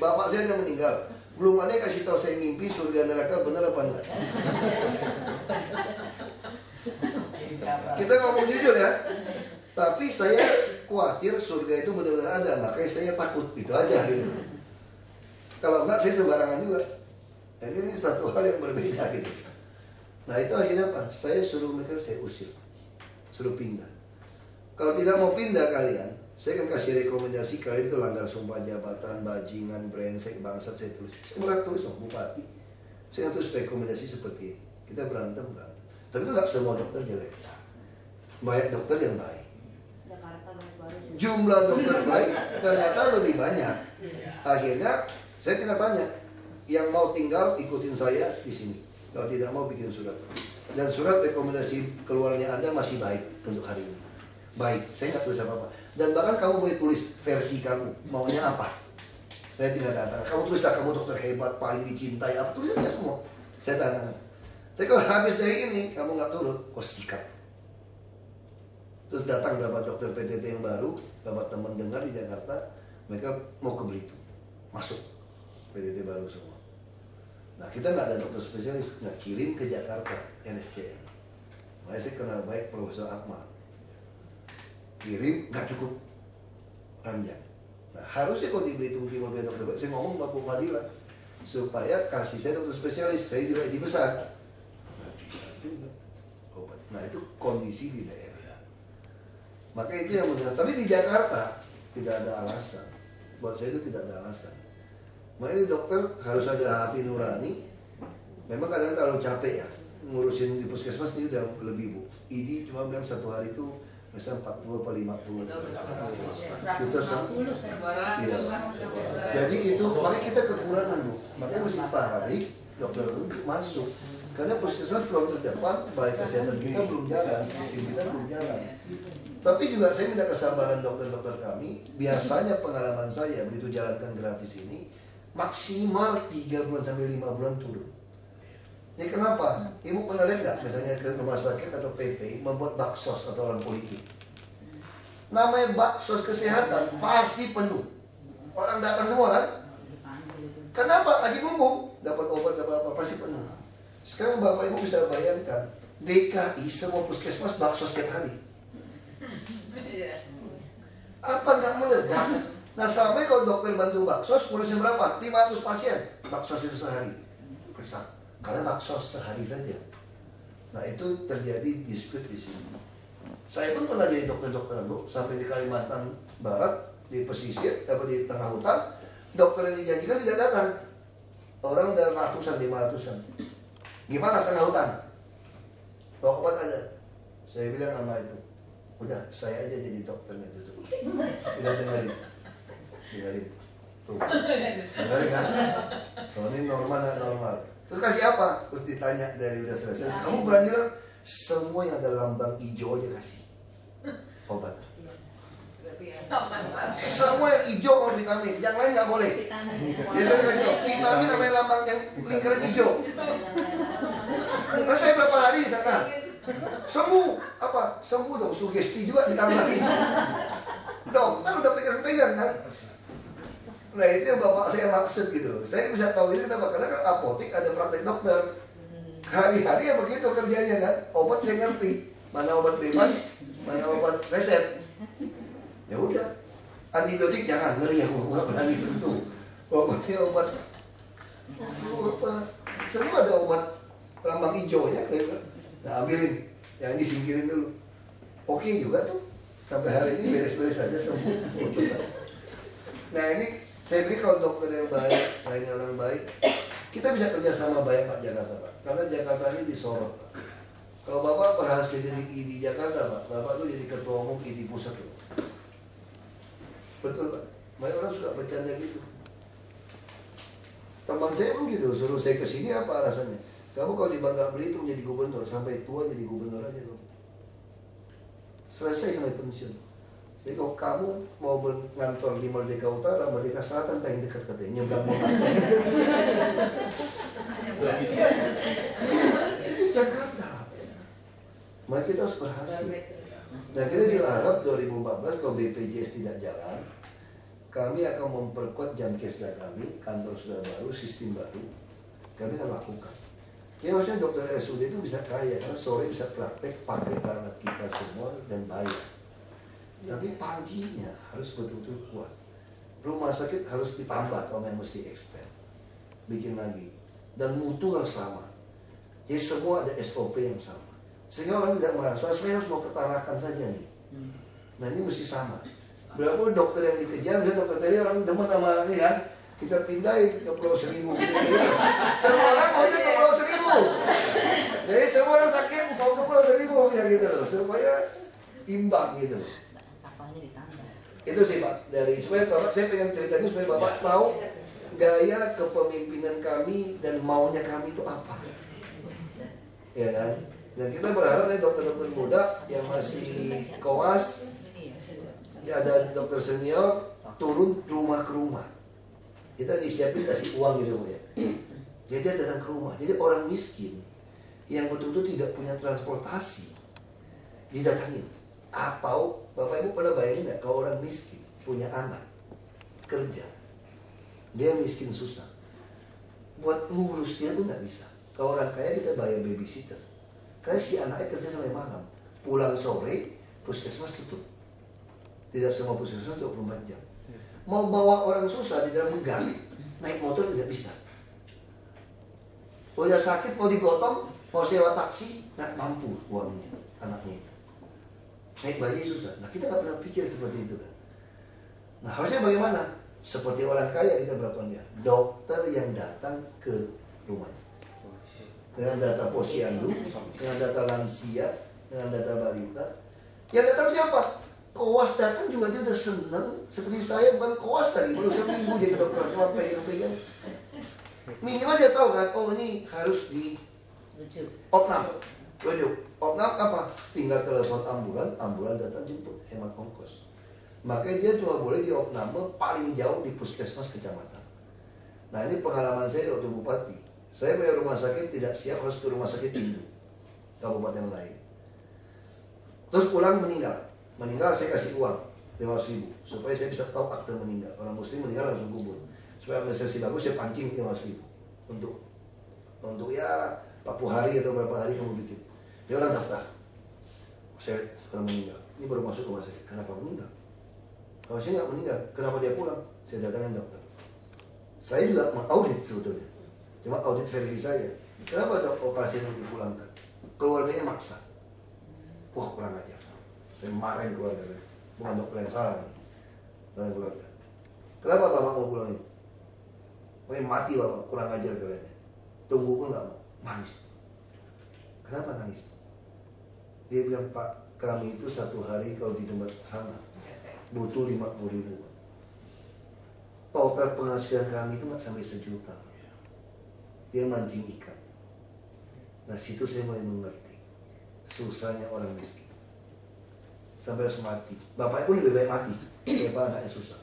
bapak saya udah meninggal. Belum ada yang kasih tahu saya mimpi surga neraka benar apa enggak. Kita ngomong jujur ya. Tapi saya khawatir surga itu benar-benar ada, makanya saya takut itu aja gitu. Kalau enggak saya sembarangan juga. Ini satu hal yang berbeda gitu. Nah itu akhirnya apa? Saya suruh mereka, saya usir, suruh pindah. Kalau tidak mau pindah kalian, Saya kan kasih rekomendasi, kalian itu langgar sumpah jabatan, bajingan, brengsek, bangsat, saya tulis. Saya malah tulis dong, bupati. Saya tulis rekomendasi seperti ini. Kita berantem. Tapi kan nggak semua dokter jelek. Banyak dokter yang baik. Jumlah dokter baik ternyata lebih banyak. Akhirnya saya tinggal tanya, yang mau tinggal ikutin saya di sini. Kalau tidak mau bikin surat. Dan surat rekomendasi keluarnya Anda masih baik untuk hari ini. Baik, saya nggak tulis apa-apa. Dan bahkan kamu boleh tulis versi kamu, maunya apa. Saya tidak tanda. Kamu tulislah kamu dokter hebat, paling dicintai, apa tulis aja semua. Saya tanda. Tapi kalau habis dari ini kamu nggak turut, kok sikat. Terus datang beberapa dokter PTT yang baru, dapat teman dengar di Jakarta, mereka mau ke Belitung, masuk PTT baru semua. Nah kita nggak ada dokter spesialis, nggak kirim ke Jakarta NSCM. Makanya saya kenal baik Profesor Akmal. Kirim nggak cukup ranjang. Nah harusnya kalau di Belitung Timur punya dokter baik, saya ngomong sama Bu Fadila supaya kasih saya dokter spesialis, saya juga gaji besar. Nggak bisa juga obat. Nah itu kondisi di daerah. Maka itu yang menurut. Tapi di Jakarta tidak ada alasan. Buat saya itu tidak ada alasan. Makanya dokter harus ada hati nurani. Memang kadang terlalu capek ya ngurusin di puskesmas, ini udah lebih Bu. ID cuma bilang satu hari itu misalnya 40 atau 50. Iya. Jadi itu makanya kita kekurangan Bu. Makanya mesti tarik dokter itu masuk. Karena puskesmas belum terdepan, balai kesehatan kita belum jalan, sistem kita belum jalan. Tapi juga saya minta kesabaran dokter-dokter kami. Biasanya pengalaman saya begitu jalankan gratis ini maksimal 3 bulan sampai 5 bulan turun. Ini kenapa? Ibu pernah lihat nggak misalnya ke rumah sakit atau PP membuat baksos atau orang politik? Namanya baksos kesehatan pasti penuh. Orang datang semua kan? Kenapa? Lagi mumpung dapat obat dapat apa pasti penuh. Sekarang Bapak Ibu bisa bayangkan DKI semua puskesmas baksos setiap hari. Apa nggak meledak? Nah sampai kalau dokter bantu baksos, kurusnya berapa? 500 pasien baksos itu sehari. Periksa. Karena baksos sehari saja. Nah itu terjadi dispute di sini. Saya pun pernah jadi dokter-dokter Bu, sampai di Kalimantan Barat, di pesisir, atau di tengah hutan, dokter yang dijanjikan tidak datang. Orang udah ratusan, 500-an. Gimana tengah hutan? Bawa obat ada. Saya bilang sama itu, udah saya aja jadi dokternya itu. Tidak dengerin. Tuh. Dengerin kan? Kalau ini normal nggak normal. Terus kasih apa? Terus ditanya dari udah selesai. Kamu berani kan? Semua yang ada lambang hijau aja kasih obat. Semua yang hijau mau vitamin, yang lain nggak boleh. Biasanya kasih vitamin sama yang lambang yang lingkaran hijau. Nah, saya berapa hari di sana? Sembuh apa? Sembuh dong, sugesti juga ditambahin. Dokter udah pegang-pegang kan? Nah itu yang bapak saya maksud gitu. Saya bisa tahu ini kenapa? Karena kan apotek ada praktek dokter. Hari-hari ya begitu kerjanya kan. Obat saya ngerti. Mana obat bebas, mana obat resep. Ya udah. Antibiotik jangan, ngeri aku nggak berani sentuh. Pokoknya obat flu apa? Semua ada obat lambang hijaunya kayak. Nah ambilin, yang ini singkirin dulu. Oke juga tuh. Sampai hari ini beres-beres aja sembuh. Nah ini saya pikir kalau dokter yang baik, lainnya orang baik, kita bisa kerja sama baik Pak Jakarta Pak. Karena Jakarta ini disorot Pak. Kalau Bapak berhasil jadi ID Jakarta Pak, Bapak tuh jadi ketua umum ID pusat Pak. Betul Pak. Banyak orang suka bercanda gitu. Teman saya pun gitu, suruh saya kesini apa alasannya? Kamu kalau di Bangka Belitung jadi gubernur, sampai tua jadi gubernur aja kamu. Selesai sampai pensiun. Jadi kalau kamu mau ngantor di Merdeka Utara, Merdeka Selatan paling dekat katanya, nyebrang mau ngantor. Ini Jakarta. Maka kita harus berhasil. Nah kita diharap 2014 kalau BPJS tidak jalan, kami akan memperkuat Jamkesda kami, kantor sudah baru, sistem baru. Kami akan lakukan. Ya harusnya dokter RSUD itu bisa kaya, karena sore bisa praktek pakai perangkat kita semua dan bayar. Tapi paginya harus betul-betul kuat. Rumah sakit harus ditambah kalau yang mesti extend. Bikin lagi. Dan mutu harus sama. Jadi semua ada SOP yang sama. Sehingga orang tidak merasa saya harus mau ketarakan saja nih. Nah ini mesti sama. Berapa dokter yang dikejar, misalnya dokter tadi orang demen sama ini kan, kita pindahin ke Pulau Seribu. Gitu. Semua orang maunya ke Pulau Seribu. Jadi semua orang sakit mau ke Pulau Seribu ya gitu loh, supaya imbang gitu loh. Kapalnya ditambah. Itu sih Pak, dari supaya Bapak, saya pengen ceritanya supaya Bapak tahu gaya kepemimpinan kami dan maunya kami itu apa. Ya kan? Dan kita berharap nih dokter-dokter muda yang masih koas, ada dokter senior turun rumah ke rumah. Kita disiapin kasih uang gitu ya. Jadi dia datang ke rumah. Jadi orang miskin yang betul-betul tidak punya transportasi didatangin. Atau Bapak Ibu pada bayangin nggak kalau orang miskin punya anak kerja, dia miskin susah, buat ngurus dia tuh nggak bisa. Kalau orang kaya kita bayar babysitter, karena si anaknya kerja sampai malam, pulang sore puskesmas tutup. Tidak semua puskesmas 24 jam. Mau bawa orang susah di dalam gang, naik motor tidak bisa. Udah sakit mau digotong, mau sewa taksi, nggak mampu uangnya anaknya itu. Naik bayi susah. Nah kita nggak pernah pikir seperti itu kan. Nah harusnya bagaimana? Seperti orang kaya kita melakukannya. Dokter yang datang ke rumahnya dengan data posyandu, dengan data lansia, dengan data balita. Yang datang siapa? Koas datang juga dia udah seneng. Seperti saya bukan koas tadi, baru seminggu dia ke dokter cuma pegang-pegang. Minimal dia tahu kan, oh ini harus di opnam. Rujuk. Opnam apa? Tinggal telepon ambulan, ambulan datang jemput, hemat ongkos. Makanya dia cuma boleh di opname paling jauh di puskesmas kecamatan. Nah ini pengalaman saya waktu bupati. Saya punya rumah sakit tidak siap, harus ke rumah sakit induk kabupaten lain. Terus pulang meninggal. Meninggal saya kasih uang 500.000 supaya saya bisa tahu akte meninggal. Orang muslim meninggal langsung kubur. Supaya administrasi bagus saya pancing 500.000 untuk ya 40 hari atau berapa hari kamu bikin. Dia orang daftar. Saya orang meninggal. Ini baru masuk rumah sakit. Kenapa meninggal? Kalau saya nggak meninggal, kenapa dia pulang? Saya datangin dokter. Saya juga mau audit sebetulnya. Cuma audit versi saya. Kenapa dok pasien itu dipulangkan? Keluarganya maksa. Wah kurang ajar. Saya marahin keluarga. Bukan dokter yang salah kan? Bukan keluarga. Kenapa bapak mau pulangin? Pokoknya mati bapak, kurang ajar kalian. Tunggu pun nggak mau. Nangis. Kenapa nangis? Dia bilang, Pak, kami itu satu hari kalau di tempat sana butuh 50.000. Total penghasilan kami itu nggak sampai 1 juta. Dia mancing ikan. Nah situ saya mulai mengerti susahnya orang miskin. Sampai harus mati. Bapaknya pun lebih baik mati daripada anaknya susah.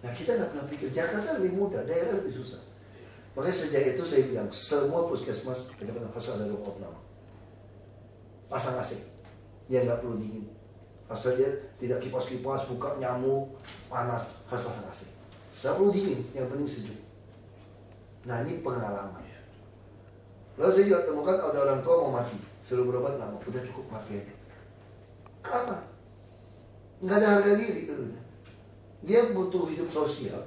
Nah kita nggak pernah pikir Jakarta lebih mudah, daerah lebih susah. Makanya sejak itu saya bilang semua puskesmas kita harus ada ruang opname. Pasang AC, dia nggak perlu dingin. Asal dia tidak kipas-kipas, buka nyamuk, panas, harus pasang AC. Nggak perlu dingin, yang penting sejuk. Nah ini pengalaman. Lalu saya juga temukan ada orang tua mau mati, suruh berobat nggak mau, udah cukup mati aja. Kenapa? Nggak ada harga diri gitu. Dia butuh hidup sosial.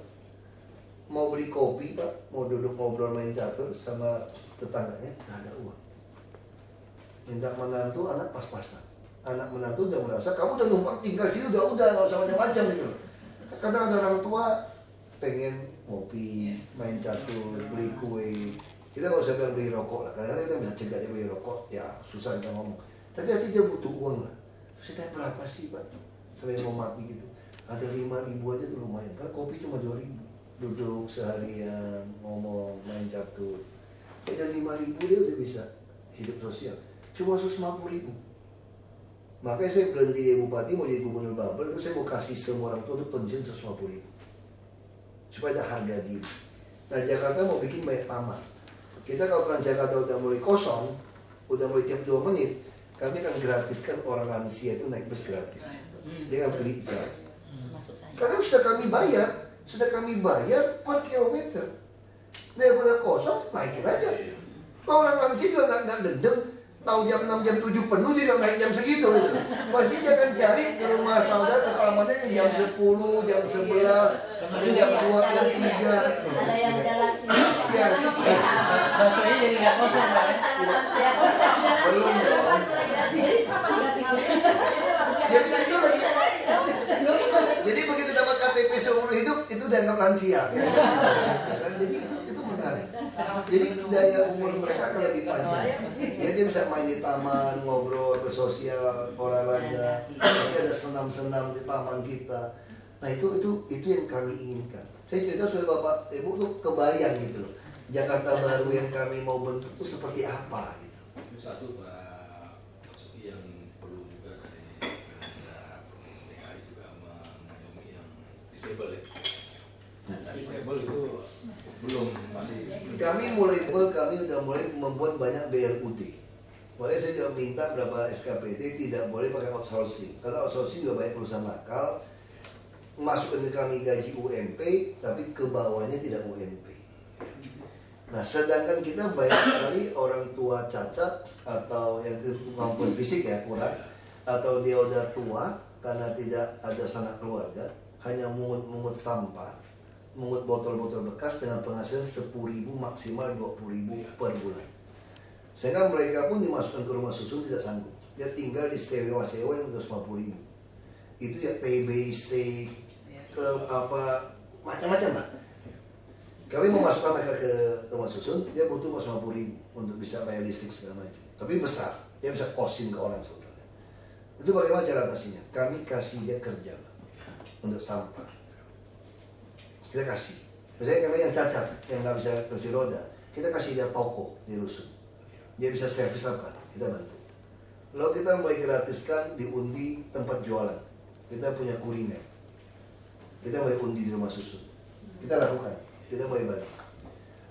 Mau beli kopi Pak, mau duduk ngobrol main catur sama tetangganya, nggak ada uang. Minta menantu anak pas-pasan. Anak menantu udah merasa kamu udah numpang tinggal sini udah nggak usah macam-macam gitu. Kadang ada orang tua pengen ngopi, main catur, beli kue. Kita nggak usah bilang beli rokok lah. Kadang-kadang kita bisa cegah dia beli rokok, ya susah kita ngomong. Tapi nanti dia butuh uang lah. Terus saya tanya berapa sih Pak? Sampai mau mati gitu. Ada 5.000 aja tuh lumayan. Kan kopi cuma 2.000. Duduk seharian, ngomong, main catur. Ada 5.000 dia udah bisa hidup sosial. Cuma 150.000. Makanya saya berhenti jadi bupati, mau jadi gubernur Babel, terus saya mau kasih semua orang tua itu pensiun 150.000. Supaya ada harga diri. Nah Jakarta mau bikin banyak taman. Kita kalau Transjakarta udah mulai kosong, udah mulai tiap 2 menit, kami akan gratiskan orang lansia itu naik bus gratis. Dia akan beli jam. Karena sudah kami bayar per kilometer. Daripada kosong, naikin aja. Kalau orang lansia juga nggak gendeng. Tahu jam 6, jam 7 penuh, dia udah naik jam segitu. Pasti dia akan cari ke rumah saudara rekamannya jam 10, jam 11, jam 2, jam 3. Ada yang udah lansia. Yes. Baksonya jadi nggak kosong Pak. Belum dong. Jadi itu lagi KTP seumur hidup itu dianggap lansia. Jadi itu menarik. Jadi daya umur mereka akan lebih panjang. Dia bisa main di taman, ngobrol, bersosial, olahraga. Nanti ada senam-senam di taman kita. Nah itu yang kami inginkan. Saya cerita supaya Bapak Ibu tuh kebayang gitu loh. Jakarta baru yang kami mau bentuk itu seperti apa gitu. Satu Pak Basuki yang perlu juga dari Pemda Provinsi DKI juga mengayomi yang disable ya. Nah, disable itu belum masih. Kami udah mulai membuat banyak BLUT. Makanya saya juga minta beberapa SKPD tidak boleh pakai outsourcing. Karena outsourcing juga banyak perusahaan nakal. Masuk ke kami gaji UMP, tapi ke bawahnya tidak UMP. Nah, sedangkan kita banyak sekali orang tua cacat atau yang kemampuan fisik ya kurang, atau dia udah tua karena tidak ada sanak keluarga, hanya mungut sampah, mungut botol-botol bekas dengan penghasilan 10.000 maksimal 20.000 per bulan. Sehingga mereka pun dimasukkan ke rumah susun tidak sanggup. Dia tinggal di sewa-sewa yang 150.000. Itu ya TBC ke apa macam-macam lah. Kami memasukkan mereka ke rumah susun, dia butuh 50.000 untuk bisa bayar listrik segala macam. Tapi besar, dia bisa kosin ke orang sebetulnya. Itu bagaimana cara atasinya? Kami kasih dia kerja untuk sampah. Kita kasih. Misalnya kami yang cacat, yang nggak bisa kursi roda, kita kasih dia toko di rusun. Dia bisa servis apa? Kita bantu. Lalu kita mulai gratiskan diundi tempat jualan. Kita punya kuliner. Kita mulai undi di rumah susun. Kita lakukan. Kita mulai bantu.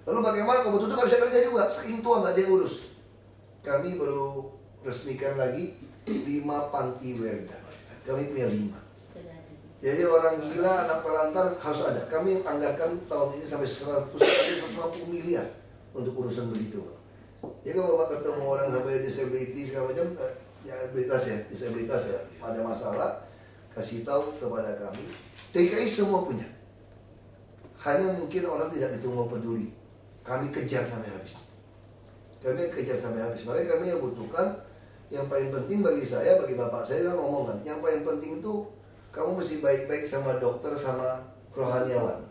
Lalu bagaimana kalau betul-betul nggak bisa kerja juga? Saking tua nggak dia urus. Kami baru resmikan lagi 5 panti werda. Kami punya 5. Jadi orang gila, anak terlantar harus ada. Kami anggarkan tahun ini sampai 150 miliar untuk urusan begitu. Jadi kalau Bapak ketemu orang sampai disability segala macam, disabilitas ya, ada masalah, kasih tahu kepada kami. DKI semua punya. Hanya mungkin orang tidak itu mau peduli. Kami kejar sampai habis. Makanya kami yang butuhkan, yang paling penting bagi saya, bagi bapak saya ngomong kan, yang paling penting itu kamu mesti baik-baik sama dokter sama rohaniawan.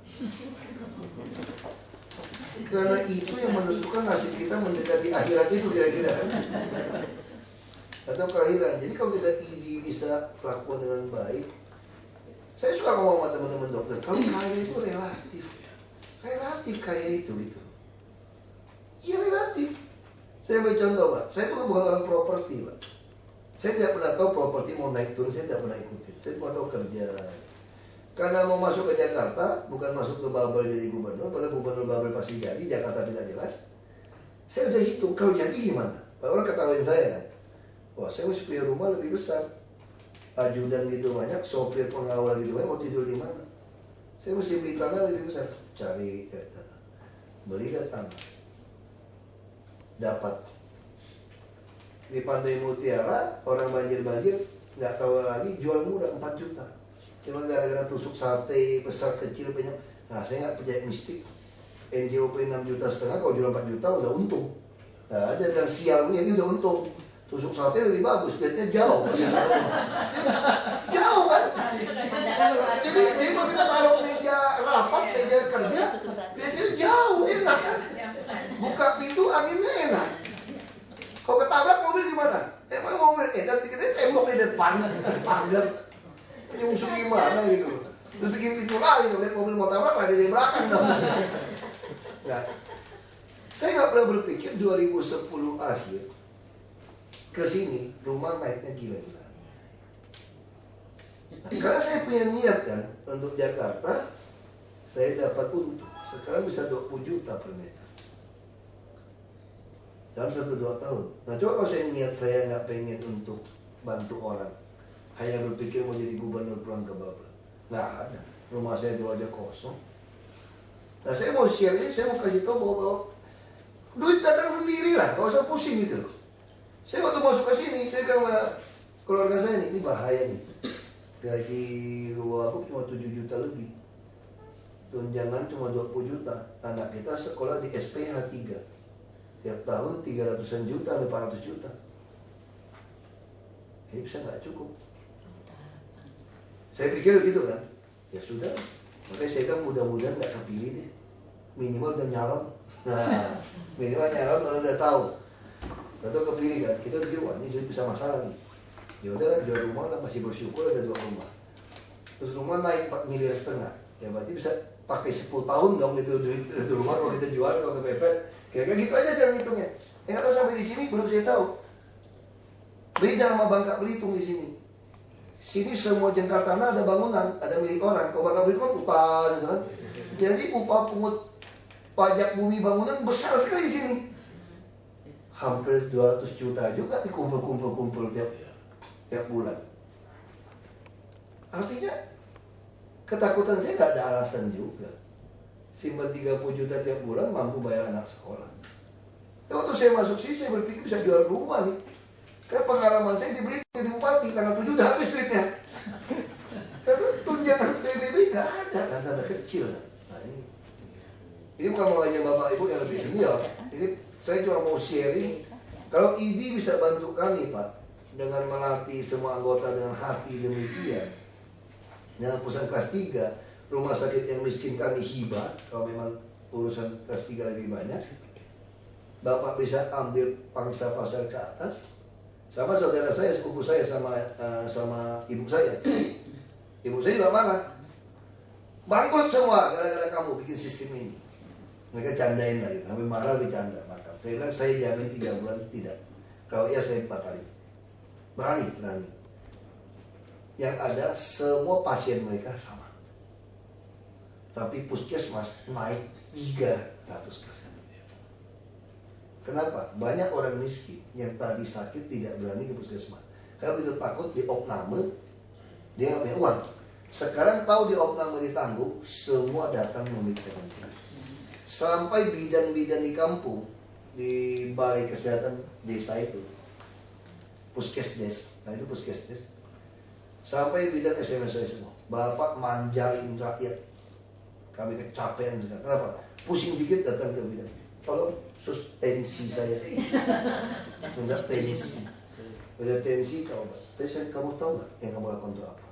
Karena itu yang menentukan nasib kita mendekati akhirat itu kira-kira kan. Atau kelahiran. Jadi kalau kita bisa lakukan dengan baik. Saya suka ngomong sama teman-teman dokter, kalau kaya itu relatif. Relatif kaya itu gitu. Iya relatif. Saya ambil contoh Pak, saya tuh bukan orang properti Pak. Saya tidak pernah tahu properti mau naik turun, saya tidak pernah ikutin. Saya cuma tahu kerja. Karena mau masuk ke Jakarta, bukan masuk ke Babel jadi gubernur, padahal gubernur Babel pasti jadi, Jakarta tidak jelas. Saya udah hitung, kalau jadi gimana? Pak orang ketahuin saya kan, wah saya mesti punya rumah lebih besar. Ajudan gitu banyak, sopir pengawal gitu banyak, mau tidur di mana? Saya mesti beli tanah lebih besar. Cari tanah, beli tanah, dapat. Di Pantai Mutiara, orang banjir-banjir nggak tahu lagi jual murah 4 juta. Cuma gara-gara tusuk sate besar kecil banyak. Nah saya nggak percaya mistik. NJOP 6,5 juta, kalau jual 4 juta udah untung. Nah ada yang sialnya ini udah untung. Tusuk sate lebih bagus, lihatnya jauh. Jauh kan? Jadi kalau kita taruh meja rapat, meja kerja, lihatnya jauh, enak kan? Buka pintu, anginnya enak. Kalau ketabrak mobil gimana? Emang mobil enak, kita tembok di depan, pagar. Ini musuh gimana gitu. Terus bikin pintu lari, lihat mobil mau tabrak, lari di belakang dong. Nah, saya nggak pernah berpikir 2010 akhir ke sini rumah naiknya gila-gila. Nah, karena saya punya niat kan untuk Jakarta, saya dapat untung. Sekarang bisa 20 juta per meter dalam 1-2 tahun. Nah coba kalau saya niat saya nggak pengen untuk bantu orang, hanya berpikir mau jadi gubernur pulang ke Babel, nggak ada. Rumah saya itu aja kosong. Nah saya mau share ini, saya mau kasih tahu bahwa duit datang sendiri lah, nggak usah pusing gitu loh. Saya waktu masuk ke sini, saya bilang sama keluarga saya ini bahaya nih. Gaji wabuk cuma 7 juta lebih. Tunjangan cuma 20 juta. Anak kita sekolah di SPH 3. Tiap tahun 300-an juta, 400 juta. Ini bisa nggak cukup. Saya pikir gitu kan. Ya sudah, makanya saya bilang mudah-mudahan nggak kepilih deh. Minimal udah nyalon. Nah, minimal nyalon kalau udah tahu. Atau kepilih kan, kita pikir wah ini duit bisa masalah nih. Ya udahlah, jual rumah lah, masih bersyukur ada 2 rumah. Terus rumah naik 4,5 miliar. Ya berarti bisa pakai 10 tahun dong itu duit itu rumah kalau kita jual, kalau kepepet. Kira-kira gitu aja cara ngitungnya. Nggak tahu sampai di sini baru saya tahu. Beda sama Bangka Belitung di sini. Sini semua jengkal tanah ada bangunan, ada milik orang. Kalau Bangka Belitung kan hutan, gitu kan. Jadi upah pungut pajak bumi bangunan besar sekali di sini. Hampir 200 juta juga dikumpul tiap bulan. Artinya ketakutan saya nggak ada alasan juga. Simpan 30 juta tiap bulan mampu bayar anak sekolah. Tapi waktu saya masuk sini saya berpikir bisa jual rumah nih. Karena pengalaman saya dibeli jadi bupati tanggal 7 udah habis duitnya. Karena tunjangan PBB nggak ada kan, tanda kecil. Nah ini bukan mau ngajak bapak ibu yang lebih senior. Ini saya cuma mau sharing. Kalau ID bisa bantu kami Pak dengan melatih semua anggota dengan hati demikian. Dengan perusahaan kelas 3, rumah sakit yang miskin kami hibah. Kalau memang urusan kelas 3 lebih banyak, bapak bisa ambil pangsa pasar ke atas. Sama saudara saya, sepupu saya, sama ibu saya. Ibu saya juga marah. Bangkrut semua gara-gara kamu bikin sistem ini. Mereka candain lah gitu, sampai marah bercanda. Maka saya bilang saya jamin 3 bulan tidak. Kalau iya saya batalin. Berani. Yang ada semua pasien mereka sama. Tapi puskesmas naik 300%. Kenapa? Banyak orang miskin yang tadi sakit tidak berani ke puskesmas. Kalau begitu takut di opname, dia nggak punya uang. Sekarang tahu di opname ditanggung, semua datang memeriksakan diri. Sampai bidan-bidan di kampung, di balai kesehatan desa itu, puskesdes, nah itu puskesdes. Sampai bidan SMS saya semua, Bapak manjain rakyat. Kami kecapean sekarang. Kenapa? Pusing dikit datang ke bidan. Tolong tensi saya. Enggak tensi. Udah tensi kau obat. Tapi kamu tahu nggak yang kamu lakukan itu apa?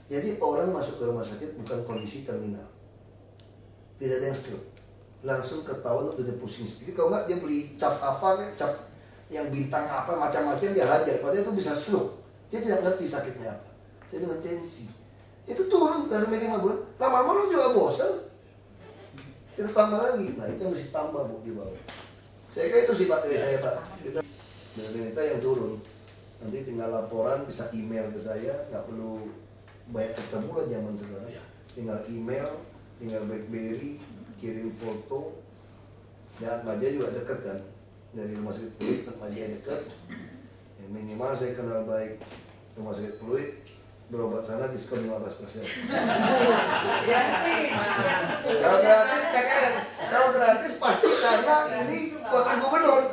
Jadi orang masuk ke rumah sakit bukan kondisi terminal. Tidak ada yang stroke. Langsung ketahuan udah pusing sedikit. Kalau nggak dia beli cap apa, cap yang bintang apa macam-macam dia hajar. Padahal itu bisa stroke. Dia tidak ngerti sakitnya apa. Jadi dengan tensi. Itu turun sampai 5 bulan. Lama-lama juga bosan. Itu tambah lagi, nah itu mesti tambah Bu di bawah. Saya kira itu sih Pak dari saya Pak. Kita minta yang turun. Nanti tinggal laporan bisa email ke saya, nggak perlu banyak ketemu lah zaman sekarang. Tinggal email, tinggal BlackBerry, kirim foto. Dan Maja juga dekat kan, dari rumah sakit Pluit, Maja dekat. Ya, minimal saya kenal baik rumah sakit Pluit. Berobat sana diskon 15%. Kalau gratis pasti karena ini wakil gubernur.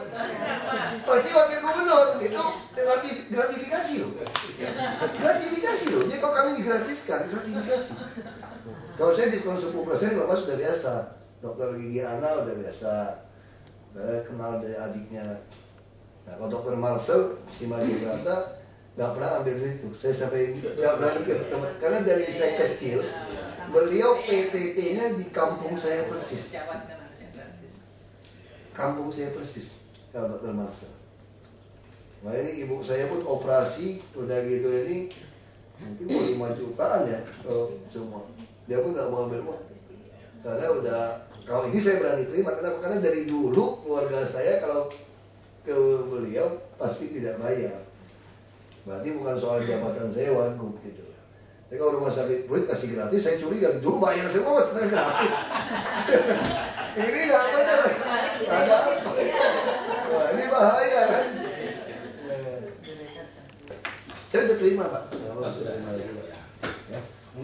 Pasti wakil gubernur itu gratifikasi loh. Gratifikasi loh. Jadi kalau kami digratiskan gratifikasi. Kalau saya diskon 10% Bapak sudah biasa. Dokter gigi Ana udah biasa. Saya kenal dari adiknya. Nah, kalau Dokter Marcel si Madi Brata nggak pernah ambil duit itu. Saya sampai nggak berani ke teman. Karena dari saya kecil, beliau PTT-nya di kampung saya persis. Kampung saya persis. Kalau Dokter Marcel. Nah ini ibu saya pun operasi udah gitu ini mungkin mau 5 jutaan ya kalau semua. Dia pun nggak mau ambil uang. Karena udah kalau ini saya berani terima. Kenapa? Karena dari dulu keluarga saya kalau ke beliau pasti tidak bayar. Berarti bukan soal jabatan saya wagub gitu. Tapi kalau rumah sakit Pluit kasih gratis, saya curiga. Dulu bayar semua masih saya gratis. Ini nggak benar. Ada apa? Wah ini bahaya kan. Saya udah terima Pak. Ya, sudah terima.